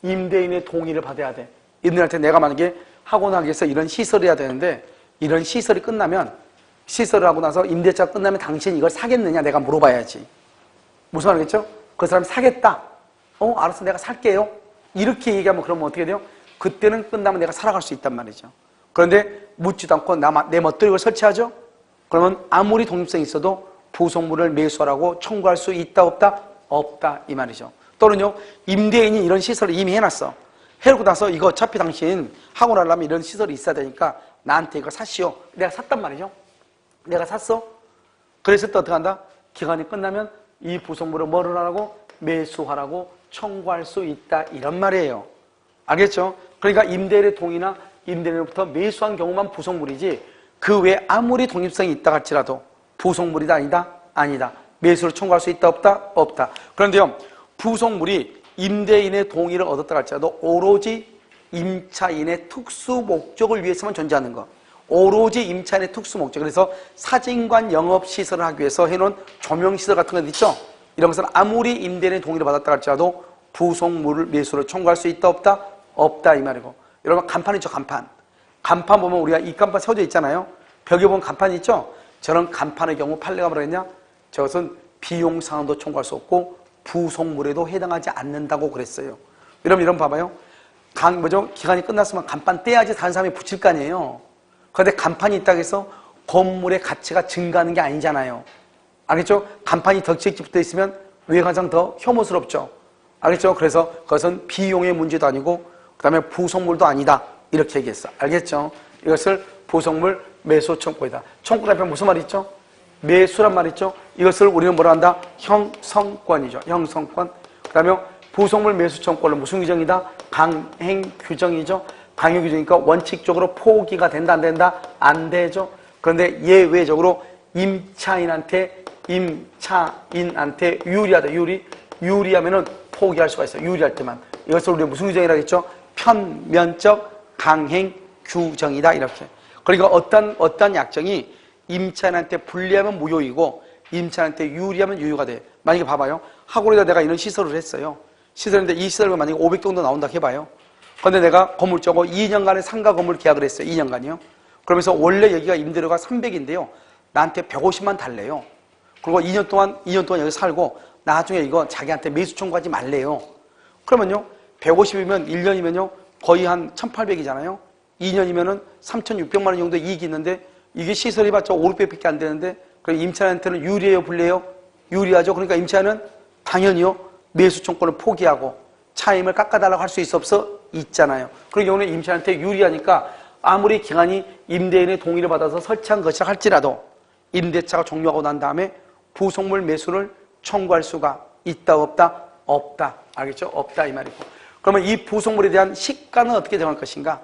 Speaker 1: 임대인의 동의를 받아야 돼. 임대인한테 내가 만약에 학원을 하기 위해서 이런 시설을 해야 되는데 이런 시설이 끝나면, 시설을 하고 나서 임대차가 끝나면 당신이 이걸 사겠느냐 내가 물어봐야지. 무슨 말이겠죠? 그 사람이 사겠다. 알았어 내가 살게요. 이렇게 얘기하면 그러면 어떻게 돼요? 그때는 끝나면 내가 살아갈 수 있단 말이죠. 그런데 묻지도 않고 내 멋대로 이걸 설치하죠? 그러면 아무리 독립성이 있어도 부속물을 매수하라고 청구할 수 있다 없다? 없다 이 말이죠. 또는요 임대인이 이런 시설을 이미 해놨어. 해놓고 나서 이거 어차피 당신 학원 하려면 이런 시설이 있어야 되니까 나한테 이거 사시오. 내가 샀단 말이죠. 내가 샀어. 그랬을 때 어떻게 한다? 기간이 끝나면 이 부속물을 뭐를 하라고? 매수하라고 청구할 수 있다 이런 말이에요. 알겠죠? 그러니까 임대인의 동의나 임대인으로부터 매수한 경우만 부속물이지 그 외에 아무리 독립성이 있다 할지라도 부속물이다 아니다? 아니다. 매수를 청구할 수 있다 없다? 없다. 그런데요 부속물이 임대인의 동의를 얻었다 할지라도 오로지 임차인의 특수 목적을 위해서만 존재하는 것. 오로지 임차인의 특수 목적. 그래서 사진관 영업시설을 하기 위해서 해놓은 조명시설 같은 것 있죠? 이런 것은 아무리 임대인의 동의를 받았다 할지라도 부속물을 매수를 청구할 수 있다 없다? 없다 이 말이고, 여러분 간판 있죠? 간판 보면 우리가 이 간판 세워져 있잖아요. 벽에 보면 간판이 있죠? 저런 간판의 경우 판례가 뭐라 했냐? 저것은 비용상환도 청구할 수 없고 부속물에도 해당하지 않는다고 그랬어요. 여러분 봐봐요. 기간이 끝났으면 간판 떼야지 다른 사람이 붙일 거 아니에요. 그런데 간판이 있다고 해서 건물의 가치가 증가하는 게 아니잖아요. 알겠죠? 간판이 덕지덕지 붙어 있으면 왜 가장 더 혐오스럽죠? 알겠죠? 그래서 그것은 비용의 문제도 아니고 그 다음에 부속물도 아니다 이렇게 얘기했어. 알겠죠? 이것을 부속물 매수 청구이다. 청구란 앞에 무슨 말이 있죠? 매수란 말이 있죠? 이것을 우리는 뭐라 한다? 형성권이죠. 형성권. 그 다음에 부속물 매수 청구는 무슨 규정이다? 강행 규정이죠. 강행 규정이니까 원칙적으로 포기가 된다 안 된다? 안 되죠. 그런데 예외적으로 임차인한테 유리하다. 유리하면은 포기할 수가 있어요. 유리할 때만. 이것을 우리가 무슨 규정이라고 했죠? 편면적 강행 규정이다. 이렇게. 그러니까 어떤 약정이 임차인한테 불리하면 무효이고 임차인한테 유리하면 유효가 돼. 만약에 봐봐요. 학원에다 내가 이런 시설을 했어요. 시설인데 이 시설을 만약에 500 정도 나온다 해봐요. 그런데 내가 건물주하고 2년간의 상가 건물 계약을 했어요. 2년간이요. 그러면서 원래 여기가 임대료가 300인데요. 나한테 150만 달래요. 그리고 2년 동안 여기 살고 나중에 이거 자기한테 매수 청구하지 말래요. 그러면요. 150이면 1년이면요. 거의 한 1800이잖아요. 2년이면은 3600만 원 정도 이익이 있는데 이게 시설이 봤자 5, 600밖에 안 되는데 그럼 임차인한테는 유리해요, 불리해요? 유리하죠. 그러니까 임차인은 당연히요. 매수 청구를 포기하고 차임을 깎아달라고 할 수 있어 없어? 있잖아요. 그런 경우는 임차인한테 유리하니까 아무리 기간이 임대인의 동의를 받아서 설치한 것이라 할지라도 임대차가 종료하고 난 다음에 부속물 매수를 청구할 수가 있다, 없다? 없다. 알겠죠? 없다 이 말이고. 그러면 이 부속물에 대한 시가는 어떻게 정할 것인가?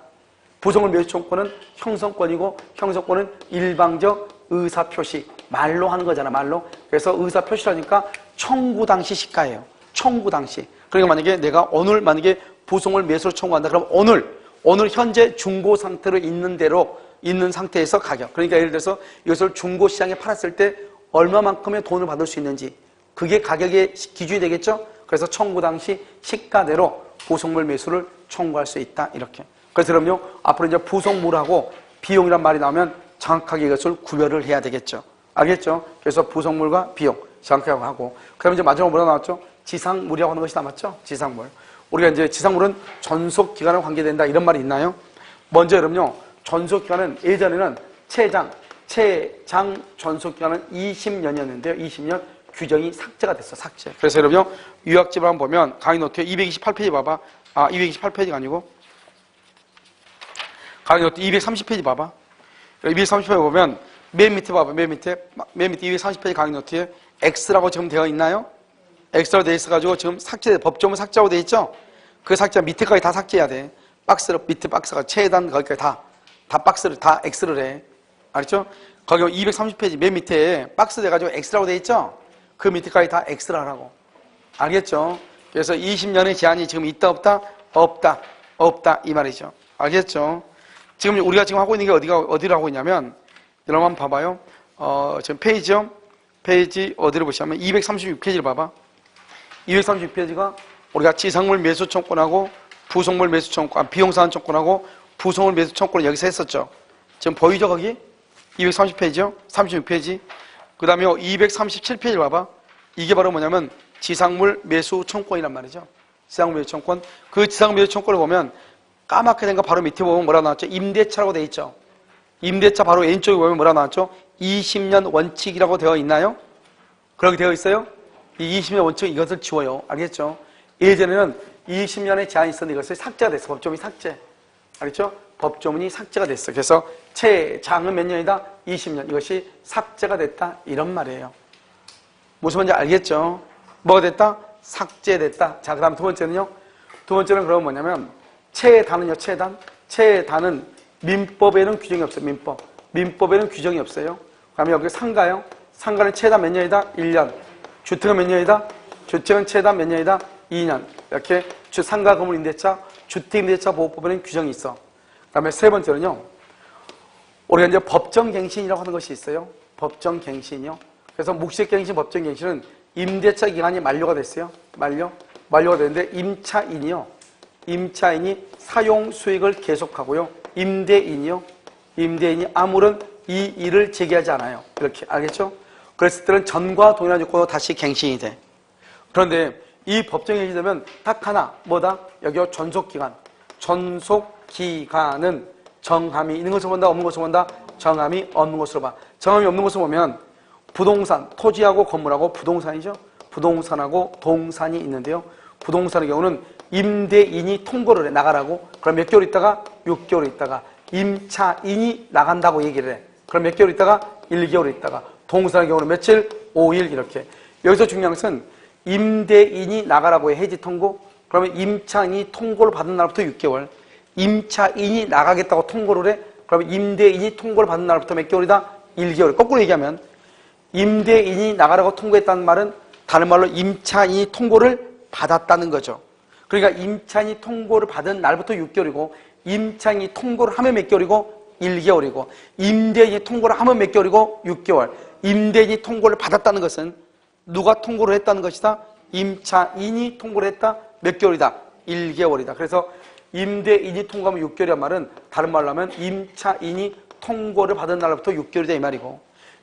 Speaker 1: 부속물 매수 청구는 형성권이고 형성권은 일방적 의사표시. 말로 하는 거잖아, 말로. 그래서 의사표시라니까 청구 당시 시가예요. 청구 당시. 그러니까 만약에 내가 오늘 만약에 부속물 매수를 청구한다. 그럼 오늘 현재 중고 상태로 있는 상태에서 가격. 그러니까 예를 들어서 이것을 중고 시장에 팔았을 때 얼마만큼의 돈을 받을 수 있는지. 그게 가격의 기준이 되겠죠? 그래서 청구 당시 시가대로 부속물 매수를 청구할 수 있다. 이렇게. 그래서 그럼요. 앞으로 이제 부속물하고 비용이란 말이 나오면 정확하게 이것을 구별을 해야 되겠죠. 알겠죠? 그래서 부속물과 비용 정확하게 하고. 그다음에 이제 마지막으로 뭐라 나왔죠? 지상물이라고 하는 것이 남았죠? 지상물. 우리가 이제 지상물은 전속 기간에 관계된다 이런 말이 있나요? 먼저 여러분요. 전속 기간은 예전에는 최장 전속 기간은 20년이었는데요. 20년 규정이 삭제가 됐어. 삭제. 그래서 여러분요. 유학집을 한번 보면 강의 노트에 228페이지 봐봐. 228페이지가 아니고 강의 노트 230페이지 봐봐. 230페이지 보면 맨 밑에 봐봐. 맨 밑에 230페이지 강의 노트에 X라고 지금 되어 있나요? X로 되어 있어가지고 지금 법조문 삭제하고 되어 있죠? 그 삭제 밑에까지 다 삭제해야 돼. 밑에 박스가 최단 거기까지 다 박스를 다 X를 해. 알았죠? 거기 230페이지 맨 밑에 박스 돼가지고 X라고 되어 있죠? 그 밑에까지 다 X를 하라고. 알겠죠? 그래서 20년의 제한이 지금 있다 없다? 없다 이 말이죠. 알겠죠? 지금 우리가 지금 하고 있는 게 어디를 하고 있냐면 여러분 한번 봐봐요. 지금 페이지 어디를 보시면 236페이지를 봐봐. 236페이지가 우리가 지상물 매수 청구하고 부속물 매수 청구, 비용사안 청구하고 부속물 매수 청구를 여기서 했었죠. 지금 보이죠 거기? 230페이지요? 36페이지. 그 다음에 237페이지를 봐봐. 이게 바로 뭐냐면 지상물 매수 청구이란 말이죠. 지상물 매수 청구. 그 지상물 매수 청구를 보면 까맣게 된 거 바로 밑에 보면 뭐라 나왔죠? 임대차라고 되어 있죠. 임대차 바로 왼쪽에 보면 뭐라 나왔죠? 20년 원칙이라고 되어 있나요? 그렇게 되어 있어요? 이 20년 원칙 이것을 지워요. 알겠죠? 예전에는 20년의 제한이 있었는데 이것을 삭제가 됐어. 법조문이 삭제. 알겠죠? 법조문이 삭제가 됐어. 그래서 최장은 몇 년이다? 20년. 이것이 삭제가 됐다. 이런 말이에요. 무슨 말인지 알겠죠? 뭐가 됐다? 삭제됐다. 자, 그 다음 두 번째는요? 두 번째는 그러면 뭐냐면 최단은요, 최단은 민법에는 규정이 없어요. 민법에는 규정이 없어요. 그 다음에 여기 상가요. 상가는 최단 몇 년이다? 1년. 주택은 몇 년이다? 주택은 최단 몇 년이다? 2년. 이렇게 상가 건물 임대차, 주택임대차 보호법에는 규정이 있어. 그 다음에 세 번째는요. 우리가 이제 법정갱신이라고 하는 것이 있어요. 법정갱신이요. 그래서 묵시갱신, 법정갱신은 임대차 기간이 만료가 됐어요. 만료가 됐는데 임차인이 사용 수익을 계속하고요. 임대인이 아무런 이 일을 제기하지 않아요. 이렇게 알겠죠? 그랬을 때는 전과 동일한 조건으로 다시 갱신이 돼. 그런데 이 법정갱신이 되면 딱 하나 뭐다? 여기요 존속기간. 존속기간은 정함이 있는 것을 본다, 없는 것을 본다? 정함이 없는 것으로 봐. 정함이 없는 것을 보면 부동산, 토지하고 건물하고 부동산이죠. 부동산하고 동산이 있는데요. 부동산의 경우는 임대인이 통보를 해 나가라고. 그럼 몇 개월 있다가 6개월 있다가 임차인이 나간다고 얘기를 해. 그럼 몇 개월 있다가 1개월 있다가 동산의 경우는 며칠? 5일 이렇게. 여기서 중요한 것은 임대인이 나가라고 해. 해지 통고. 그러면 임차인이 통고를 받은 날부터 6개월. 임차인이 나가겠다고 통고를 해. 그러면 임대인이 통고를 받은 날부터 몇 개월이다? 1개월. 거꾸로 얘기하면 임대인이 나가라고 통고했다는 말은 다른 말로 임차인이 통고를 받았다는 거죠. 그러니까 임차인이 통고를 받은 날부터 6개월이고 임차인이 통고를 하면 몇 개월이고 1개월이고 임대인이 통고를 하면 몇 개월이고 6개월. 임대인이 통고를 받았다는 것은 누가 통고를 했다는 것이다? 임차인이 통고를 했다? 몇 개월이다? 1개월이다. 그래서 임대인이 통고하면 6개월이란 말은 다른 말로 하면 임차인이 통고를 받은 날부터 6개월이다 이 말이고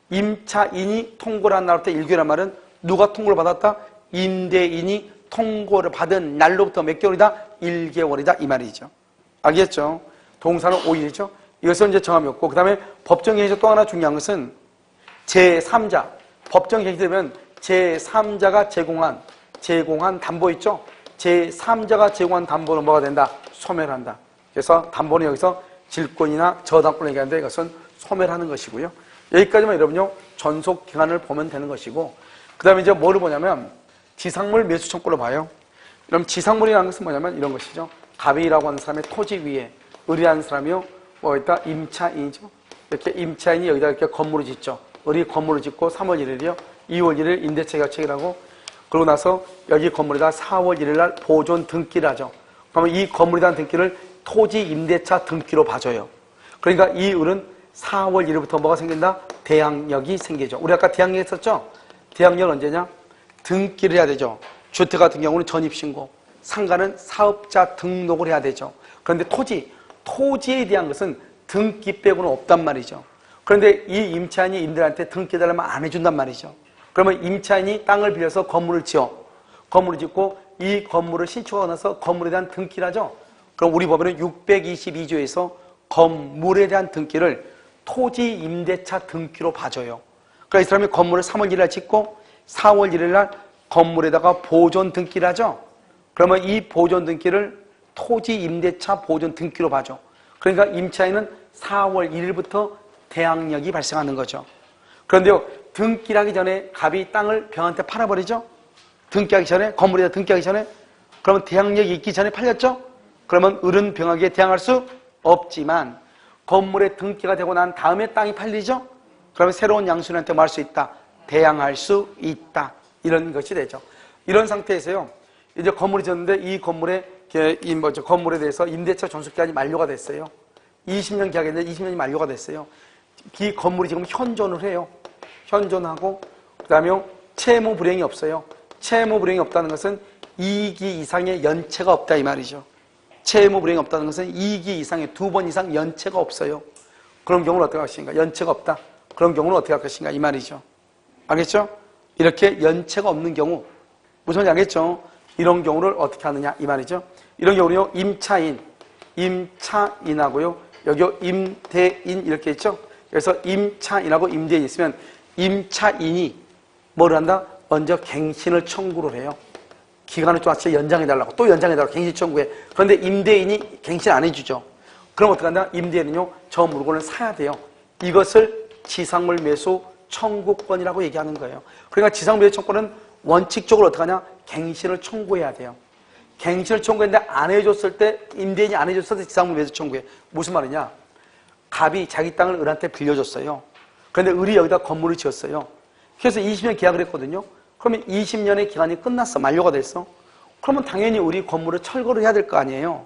Speaker 1: 임차인이 통고를 한 날부터 1개월이란 말은 누가 통고를 받았다? 임대인이 통고를 받은 날로부터 몇 개월이다? 1개월이다 이 말이죠. 알겠죠? 동사는 5일이죠. 이것은 이제 정함이 없고 그 다음에 법정행위에서 또 하나 중요한 것은 제3자 법정행위 되면 제3자가 제공한 담보 있죠? 제3자가 제공한 담보는 뭐가 된다? 소멸한다. 그래서 담보는 여기서 질권이나 저당권을 얘기하는데 이것은 소멸하는 것이고요. 여기까지만 여러분요 전속 기간을 보면 되는 것이고 그 다음에 이제 뭐를 보냐면 지상물 매수 청구를 봐요. 그럼 지상물이라는 것은 뭐냐면 이런 것이죠. 갑이라고 하는 사람의 토지 위에 을이라는 사람이요 뭐 있다? 임차인이죠. 이렇게 임차인이 여기다 이렇게 건물을 짓죠. 을이 건물을 짓고 3월 1일이요 2월 1일 임대차 계약책을 하고 그러고 나서 여기 건물에다 4월 1일 날 보존 등기를 하죠. 그러면 이 건물에 대한 등기를 토지 임대차 등기로 봐줘요. 그러니까 이 을은 4월 1일부터 뭐가 생긴다? 대항력이 생기죠. 우리 아까 대항력 했었죠? 대항력 언제냐? 등기를 해야 되죠. 주택 같은 경우는 전입신고, 상가는 사업자 등록을 해야 되죠. 그런데 토지에 대한 것은 등기 빼고는 없단 말이죠. 그런데 이 임차인이 임대인한테 등기해달라면 안 해준단 말이죠. 그러면 임차인이 땅을 빌려서 건물을 짓고 이 건물을 신축하고 나서 건물에 대한 등기를 하죠. 그럼 우리 법에는 622조에서 건물에 대한 등기를 토지 임대차 등기로 봐줘요. 그러니까 이 사람이 건물을 3월 1일 날 짓고 4월 1일 날 건물에다가 보존 등기를 하죠. 그러면 이 보존 등기를 토지 임대차 보존 등기로 봐줘. 그러니까 임차인은 4월 1일부터 대항력이 발생하는 거죠. 그런데요, 등기를 하기 전에 갑이 땅을 병한테 팔아버리죠? 등기하기 전에, 건물에다 등기하기 전에? 그러면 대항력이 있기 전에 팔렸죠? 그러면 을은 병하게 대항할 수 없지만 건물에 등기가 되고 난 다음에 땅이 팔리죠? 그러면 새로운 양수인한테 뭐 할 수 있다? 대항할 수 있다. 이런 것이 되죠. 이런 상태에서요, 이제 건물이 졌는데 이 건물에 대해서 임대차 존속기간이 만료가 됐어요. 20년 계약했는데 20년이 만료가 됐어요. 이 건물이 지금 현존을 해요. 현존하고 그 다음에 채무 불이행이 없어요. 채무 불이행이 없다는 것은 2기 이상의 연체가 없다 이 말이죠. 채무 불이행이 없다는 것은 2기 이상의 2번 이상 연체가 없어요. 그런 경우는 어떻게 할 것인가? 연체가 없다. 그런 경우는 어떻게 할 것인가? 이 말이죠. 알겠죠? 이렇게 연체가 없는 경우 무슨 말인지 알겠죠? 이런 경우를 어떻게 하느냐 이 말이죠. 이런 경우는요 임차인하고요 여기 임대인 이렇게 있죠. 그래서 임차인하고 임대인이 있으면 임차인이 뭐를 한다? 먼저 갱신을 청구를 해요. 기간을 좀 연장해달라고 또 연장해달라고 갱신 청구해. 그런데 임대인이 갱신 안 해주죠. 그럼 어떻게 한다? 임대인은요 저 물건을 사야 돼요. 이것을 지상물 매수 청구권이라고 얘기하는 거예요. 그러니까 지상물 매수 청구권은 원칙적으로 어떻게 하냐? 갱신을 청구해야 돼요. 갱신을 청구했는데 안 해줬을 때 임대인이 안 해줬을 때 지상물 매수 청구해. 무슨 말이냐? 갑이 자기 땅을 을한테 빌려줬어요. 그런데 을이 여기다 건물을 지었어요. 그래서 20년 계약을 했거든요. 그러면 20년의 기간이 끝났어. 만료가 됐어. 그러면 당연히 을이 건물을 철거를 해야 될 거 아니에요.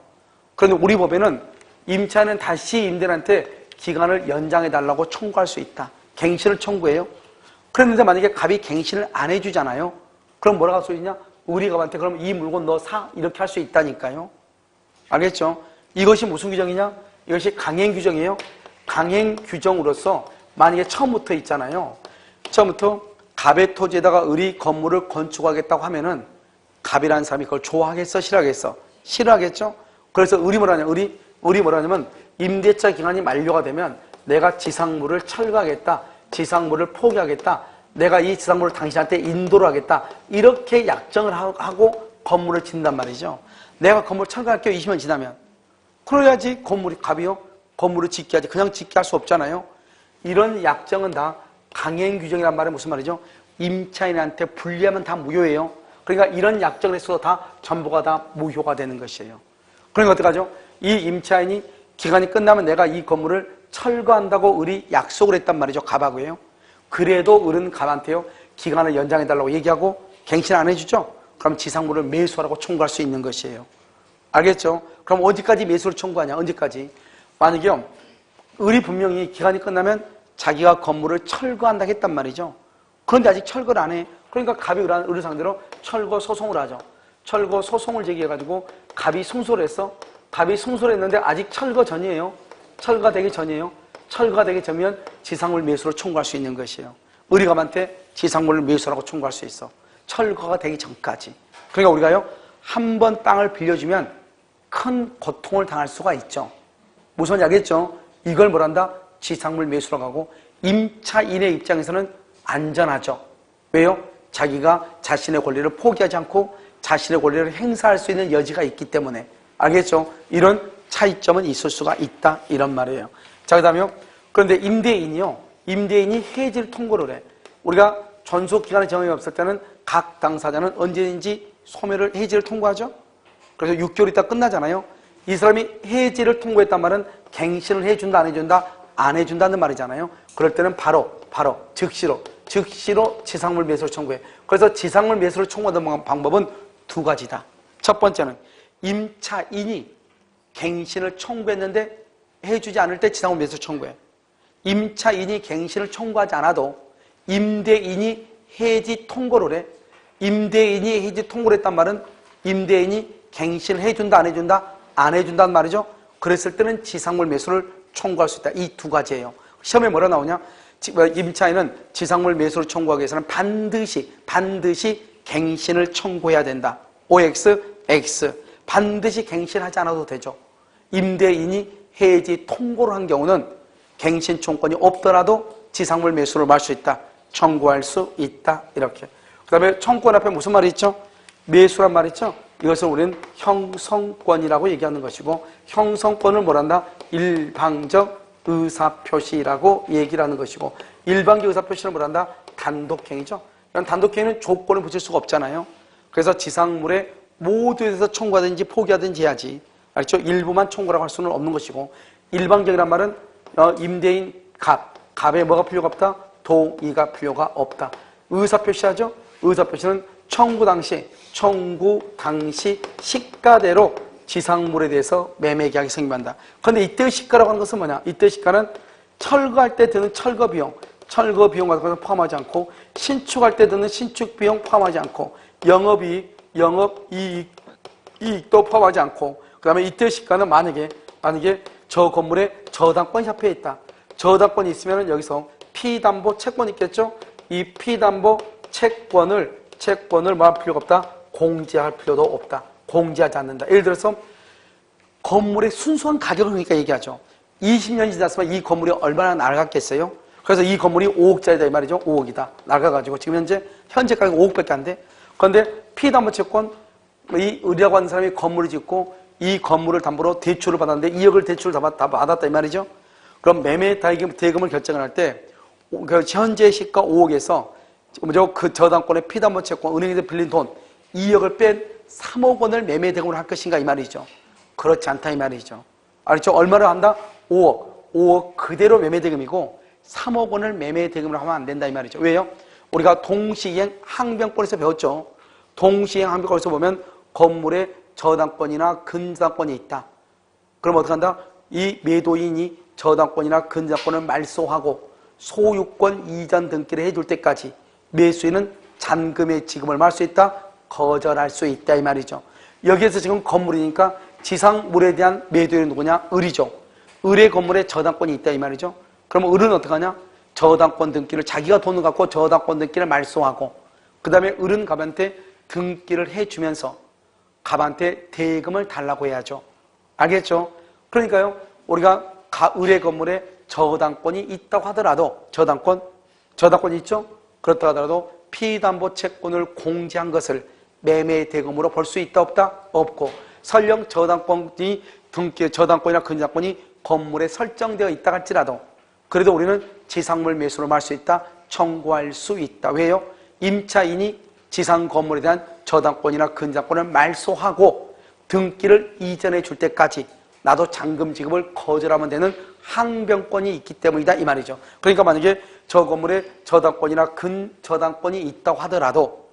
Speaker 1: 그런데 우리 법에는 임차인은 다시 임대인한테 기간을 연장해달라고 청구할 수 있다. 갱신을 청구해요. 그랬는데 만약에 갑이 갱신을 안 해주잖아요. 그럼 뭐라고 할 수 있냐? 을이 갑한테 그럼 이 물건 너 사. 이렇게 할 수 있다니까요. 알겠죠? 이것이 무슨 규정이냐? 이것이 강행 규정이에요. 강행 규정으로서 만약에 처음부터 있잖아요. 처음부터 갑의 토지에다가 을이 건물을 건축하겠다고 하면은 갑이라는 사람이 그걸 좋아하겠어? 싫어하겠어? 싫어하겠죠? 그래서 을이 뭐라냐? 을이 뭐라냐면 임대차 기간이 만료가 되면 내가 지상물을 철거하겠다. 지상물을 포기하겠다. 내가 이 지상물을 당신한테 인도를 하겠다. 이렇게 약정을 하고 건물을 짓는단 말이죠. 내가 건물 철거할게요. 20년 지나면. 그래야지 갑이요. 건물을 짓게 하지. 그냥 짓게 할 수 없잖아요. 이런 약정은 다 강행 규정이란 말은 무슨 말이죠? 임차인한테 불리하면 다 무효예요. 그러니까 이런 약정을 했어도 다 전부가 다 무효가 되는 것이에요. 그러니까 어떡하죠? 이 임차인이 기간이 끝나면 내가 이 건물을 철거한다고 을이 약속을 했단 말이죠. 갑하고요. 그래도 을은 갑한테요, 기간을 연장해달라고 얘기하고 갱신 안 해주죠. 그럼 지상물을 매수하라고 청구할 수 있는 것이에요. 알겠죠? 그럼 어디까지 매수를 청구하냐? 언제까지? 만약에요, 을이 분명히 기간이 끝나면 자기가 건물을 철거한다 했단 말이죠. 그런데 아직 철거를 안 해. 그러니까 갑이 을을 상대로 철거 소송을 하죠. 철거 소송을 제기해가지고 갑이 승소를 했어. 갑이 승소를 했는데 아직 철거 전이에요. 철거가 되기 전이에요. 철거가 되기 전이면 지상물 매수를 청구할 수 있는 것이에요. 을이 갑한테 지상물을 매수라고 청구할 수 있어. 철거가 되기 전까지. 그러니까 우리가요, 한 번 땅을 빌려주면 큰 고통을 당할 수가 있죠. 무슨 알겠죠? 이걸 뭐란다? 지상물 매수라고 하고, 임차인의 입장에서는 안전하죠. 왜요? 자기가 자신의 권리를 포기하지 않고 자신의 권리를 행사할 수 있는 여지가 있기 때문에. 알겠죠? 이런 차이점은 있을 수가 있다, 이런 말이에요. 자, 그 다음에요, 그런데 임대인이 해지를 통고를 해. 우리가 존속기간의 정형이 없을 때는 각 당사자는 언제든지 소멸을, 해지를 통고하죠. 그래서 6개월 있다 끝나잖아요. 이 사람이 해지를 통고했단 말은 갱신을 해준다, 안 해준다? 안 해준다는 말이잖아요. 그럴 때는 바로 즉시로 지상물 매수를 청구해. 그래서 지상물 매수를 청구하는 방법은 두 가지다. 첫 번째는 임차인이 갱신을 청구했는데 해주지 않을 때 지상물 매수를 청구해. 임차인이 갱신을 청구하지 않아도 임대인이 해지 통고를 해. 임대인이 해지 통고를 했단 말은 임대인이 갱신을 해준다, 안 해준다? 안 해준다는 말이죠. 그랬을 때는 지상물 매수를 청구할 수 있다. 이 두 가지예요. 시험에 뭐라 나오냐? 임차인은 지상물 매수를 청구하기 위해서는 반드시 갱신을 청구해야 된다. OX, X. 반드시 갱신하지 않아도 되죠. 임대인이 해지 통고를 한 경우는 갱신 청구권이 없더라도 지상물 매수를 할 수 있다. 청구할 수 있다. 이렇게. 그 다음에 청구권 앞에 무슨 말이 있죠? 매수란 말이 있죠? 이것을 우리는 형성권이라고 얘기하는 것이고, 형성권을 뭐란다? 일방적 의사표시라고 얘기를 하는 것이고, 일방적 의사표시는 뭐란다? 단독행위죠. 단독행위는 조건을 붙일 수가 없잖아요. 그래서 지상물에 모두에 대해서 청구하든지 포기하든지 해야지. 알죠? 일부만 청구라고 할 수는 없는 것이고, 일방적이란 말은 임대인 갑에 뭐가 필요가 없다? 동의가 필요가 없다. 의사표시하죠? 의사표시는 청구 당시 시가대로 지상물에 대해서 매매 계약이 성립한다. 그런데 이때의 시가라고 하는 것은 뭐냐? 이때의 시가는 철거할 때 드는 철거 비용 같은 것은 포함하지 않고, 신축할 때 드는 신축 비용 포함하지 않고, 영업이익도 포함하지 않고, 그 다음에 이때의 시가는 만약에 저 건물에 저당권이 잡혀 있다. 저당권이 있으면 여기서 피담보 채권이 있겠죠? 이 피담보 채권을 뭐 할 필요가 없다? 공제할 필요도 없다. 공제하지 않는다. 예를 들어서 건물의 순수한 가격을 그러니까 얘기하죠. 20년이 지났으면 이 건물이 얼마나 낡았겠어요? 그래서 이 건물이 5억짜리다 이 말이죠. 5억이다. 낡아가지고 지금 현재 가격 5억밖에 안 돼. 그런데 피담보 채권, 이 을이라고 하는 사람이 건물을 짓고 이 건물을 담보로 대출을 받았는데 2억을 대출을 다 받았다 이 말이죠. 그럼 매매 대금을 결정을 할 때 그 현재 시가 5억에서 그 저당권의 피담보 채권, 은행에서 빌린 돈 2억을 뺀 3억 원을 매매 대금으로 할 것인가 이 말이죠. 그렇지 않다 이 말이죠. 알죠? 얼마를 한다? 5억 그대로 매매 대금이고 3억 원을 매매 대금으로 하면 안 된다 이 말이죠. 왜요? 우리가 동시행 항변권에서 배웠죠. 동시행 항변권에서 보면 건물에 저당권이나 근저당권이 있다. 그럼 어떻게 한다? 이 매도인이 저당권이나 근저당권을 말소하고 소유권 이전 등기를 해줄 때까지 매수인은 잔금의 지급을 할 수 있다? 거절할 수 있다 이 말이죠. 여기에서 지금 건물이니까 지상물에 대한 매도인은 누구냐? 을이죠. 을의 건물에 저당권이 있다 이 말이죠. 그러면 을은 어떻게 하냐? 저당권 등기를 자기가 돈을 갖고 저당권 등기를 말소하고, 그 다음에 을은 갑한테 등기를 해주면서 갑한테 대금을 달라고 해야죠. 알겠죠? 그러니까요, 우리가 을의 건물에 저당권이 있다고 하더라도, 저당권이 있죠? 그렇다 하더라도 피담보 채권을 공제한 것을 매매 대금으로 볼 수 있다 없다? 없고, 설령 저당권이나 근저당권이 건물에 설정되어 있다 할지라도 그래도 우리는 지상물 매수를 할 수 있다? 청구할 수 있다. 왜요? 임차인이 지상 건물에 대한 저당권이나 근저당권을 말소하고 등기를 이전해 줄 때까지 나도 잔금 지급을 거절하면 되는 항변권이 있기 때문이다 이 말이죠. 그러니까 만약에 저 건물에 저당권이나 근저당권이 있다고 하더라도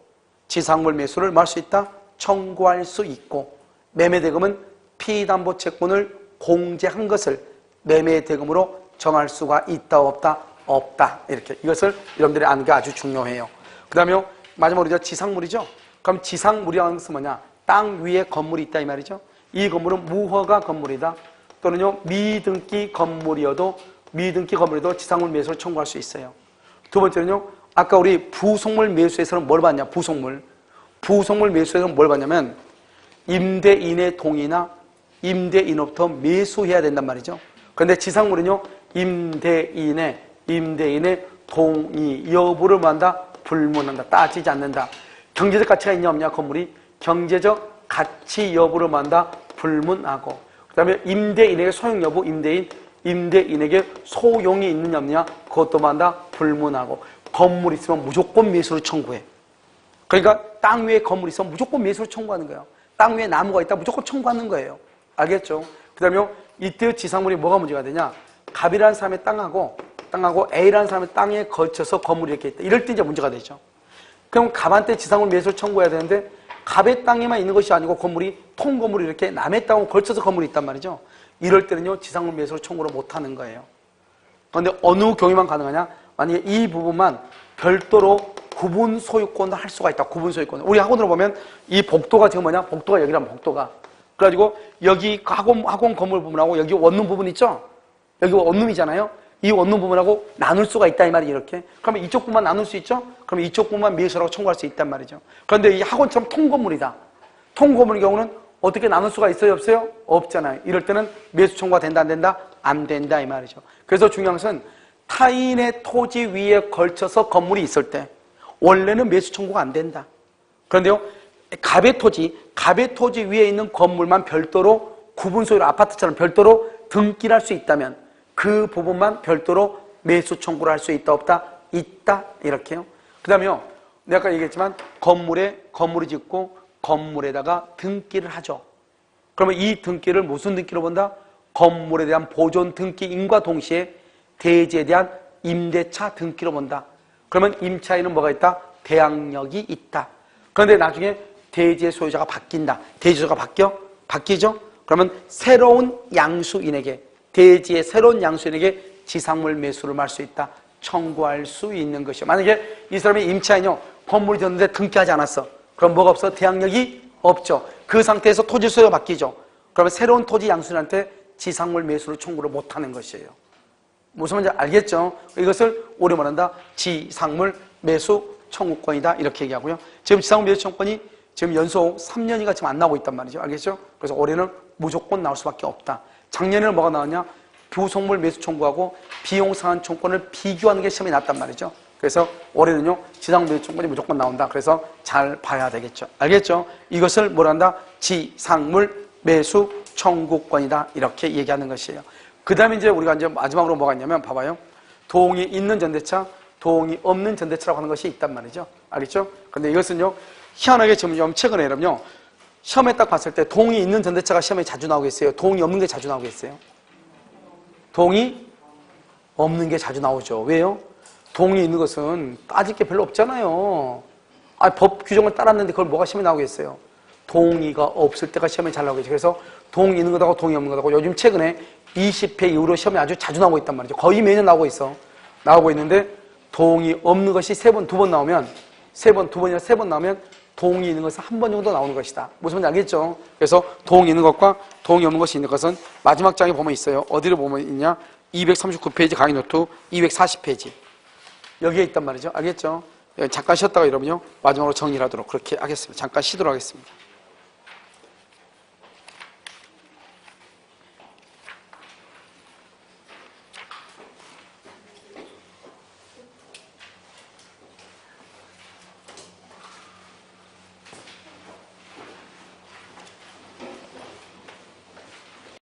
Speaker 1: 지상물 매수를 뭐 할 수 있다? 청구할 수 있고, 매매대금은 피담보채권을 공제한 것을 매매대금으로 정할 수가 있다 없다? 없다. 이렇게 이것을 여러분들이 아는 게 아주 중요해요. 그 다음에 마지막으로 지상물이죠. 그럼 지상물이라는 것은 뭐냐? 땅 위에 건물이 있다 이 말이죠. 이 건물은 무허가 건물이다 또는요 미등기 건물이어도 지상물 매수를 청구할 수 있어요. 두 번째는요, 아까 우리 부속물 매수에서는 뭘 봤냐? 부속물 매수에서는 뭘 봤냐면 임대인의 동의나 임대인으로부터 매수해야 된단 말이죠. 그런데 지상물은요 임대인의 동의 여부를 뭐한다? 불문한다. 따지지 않는다. 경제적 가치가 있냐 없냐? 건물이 경제적 가치 여부를 뭐한다? 불문하고, 그 다음에 임대인에게 소용 여부, 임대인에게 소용이 있느냐 없느냐? 그것도 뭐한다? 불문하고. 건물이 있으면 무조건 매수를 청구해. 그러니까 땅 위에 건물이 있으면 무조건 매수를 청구하는 거예요. 땅 위에 나무가 있다 무조건 청구하는 거예요. 알겠죠? 그 다음에 이때 지상물이 뭐가 문제가 되냐? 갑이라는 사람의 땅하고 A라는 사람의 땅에 걸쳐서 건물이 이렇게 있다. 이럴 때 이제 문제가 되죠. 그럼 갑한테 지상물 매수를 청구해야 되는데 갑의 땅에만 있는 것이 아니고 건물이 통건물이 이렇게 남의 땅으로 걸쳐서 건물이 있단 말이죠. 이럴 때는요 지상물 매수를 청구를 못하는 거예요. 그런데 어느 경우만 가능하냐? 만약에 이 부분만 별도로 구분 소유권을 할 수가 있다. 구분 소유권. 우리 학원으로 보면 이 복도가 지금 뭐냐? 복도가 여기란 복도가. 그래가지고 여기 학원 건물 부분하고 여기 원룸 부분 있죠? 여기 원룸이잖아요. 이 원룸 부분하고 나눌 수가 있다 이 말이 이렇게. 그러면 이쪽 부분만 나눌 수 있죠? 그러면 이쪽 부분만 매수라고 청구할 수 있단 말이죠. 그런데 이 학원처럼 통건물이다. 통건물의 경우는 어떻게 나눌 수가 있어요? 없어요? 없잖아요. 이럴 때는 매수 청구가 된다 안 된다? 안 된다 이 말이죠. 그래서 중요한 것은 타인의 토지 위에 걸쳐서 건물이 있을 때 원래는 매수 청구가 안 된다. 그런데요 갑의 토지 위에 있는 건물만 별도로 구분 소유로 아파트처럼 별도로 등기를 할 수 있다면 그 부분만 별도로 매수 청구를 할 수 있다 없다? 있다 이렇게요. 그 다음에요 내가 아까 얘기했지만 건물을 짓고 건물에다가 등기를 하죠. 그러면 이 등기를 무슨 등기로 본다? 건물에 대한 보존 등기인과 동시에 대지에 대한 임대차 등기로 본다. 그러면 임차인은 뭐가 있다? 대항력이 있다. 그런데 나중에 대지의 소유자가 바뀐다. 대지 소유자가 바뀌죠? 그러면 새로운 양수인에게, 대지의 새로운 양수인에게 지상물 매수를 할 수 있다. 청구할 수 있는 것이요. 만약에 이 사람이 임차인이요. 건물이 졌는데 등기하지 않았어. 그럼 뭐가 없어? 대항력이 없죠. 그 상태에서 토지 소유가 바뀌죠. 그러면 새로운 토지 양수인한테 지상물 매수를 청구를 못하는 것이에요. 무슨 말인지 알겠죠? 이것을 우리 말한다. 지상물 매수 청구권이다. 이렇게 얘기하고요. 지금 지상물 매수 청구권이 지금 연속 3년이가 지금 안 나오고 있단 말이죠. 알겠죠? 그래서 올해는 무조건 나올 수밖에 없다. 작년에는 뭐가 나왔냐? 부속물 매수 청구하고 비용 상환 청구권을 비교하는 게 시험이 났단 말이죠. 그래서 올해는요 지상물 매수 청구권이 무조건 나온다. 그래서 잘 봐야 되겠죠. 알겠죠? 이것을 뭐란다? 지상물 매수 청구권이다. 이렇게 얘기하는 것이에요. 그 다음에 이제 우리가 이제 마지막으로 뭐가 있냐면 봐봐요. 도용이 있는 전대차, 도용이 없는 전대차라고 하는 것이 있단 말이죠. 알겠죠? 근데 이것은요 희한하게 지금 최근에 여러분요 시험에 딱 봤을 때 도용이 있는 전대차가 시험에 자주 나오겠어요? 도용이 없는 게 자주 나오겠어요? 도용이 없는 게 자주 나오죠. 왜요? 도용이 있는 것은 따질 게 별로 없잖아요. 법 규정을 따랐는데 그걸 뭐가 시험에 나오겠어요? 도용이가 없을 때가 시험에 잘 나오겠죠. 그래서 도용이 있는 것하고 도용이 없는 것하고 요즘 최근에 20회 이후로 시험에 아주 자주 나오고 있단 말이죠. 거의 매년 나오고 있는데 도용이 없는 것이 두 번 나오면 세 번 나오면 도용이 있는 것은 한 번 정도 나오는 것이다. 무슨 말인지 알겠죠? 그래서 도용이 있는 것과 도용이 없는 것이 있는 것은 마지막 장에 보면 있어요. 어디를 보면 있냐? 239페이지 강의 노트 240페이지. 여기에 있단 말이죠. 알겠죠? 잠깐 쉬었다가 여러분요. 마지막으로 정리를 하도록 그렇게 하겠습니다. 잠깐 쉬도록 하겠습니다.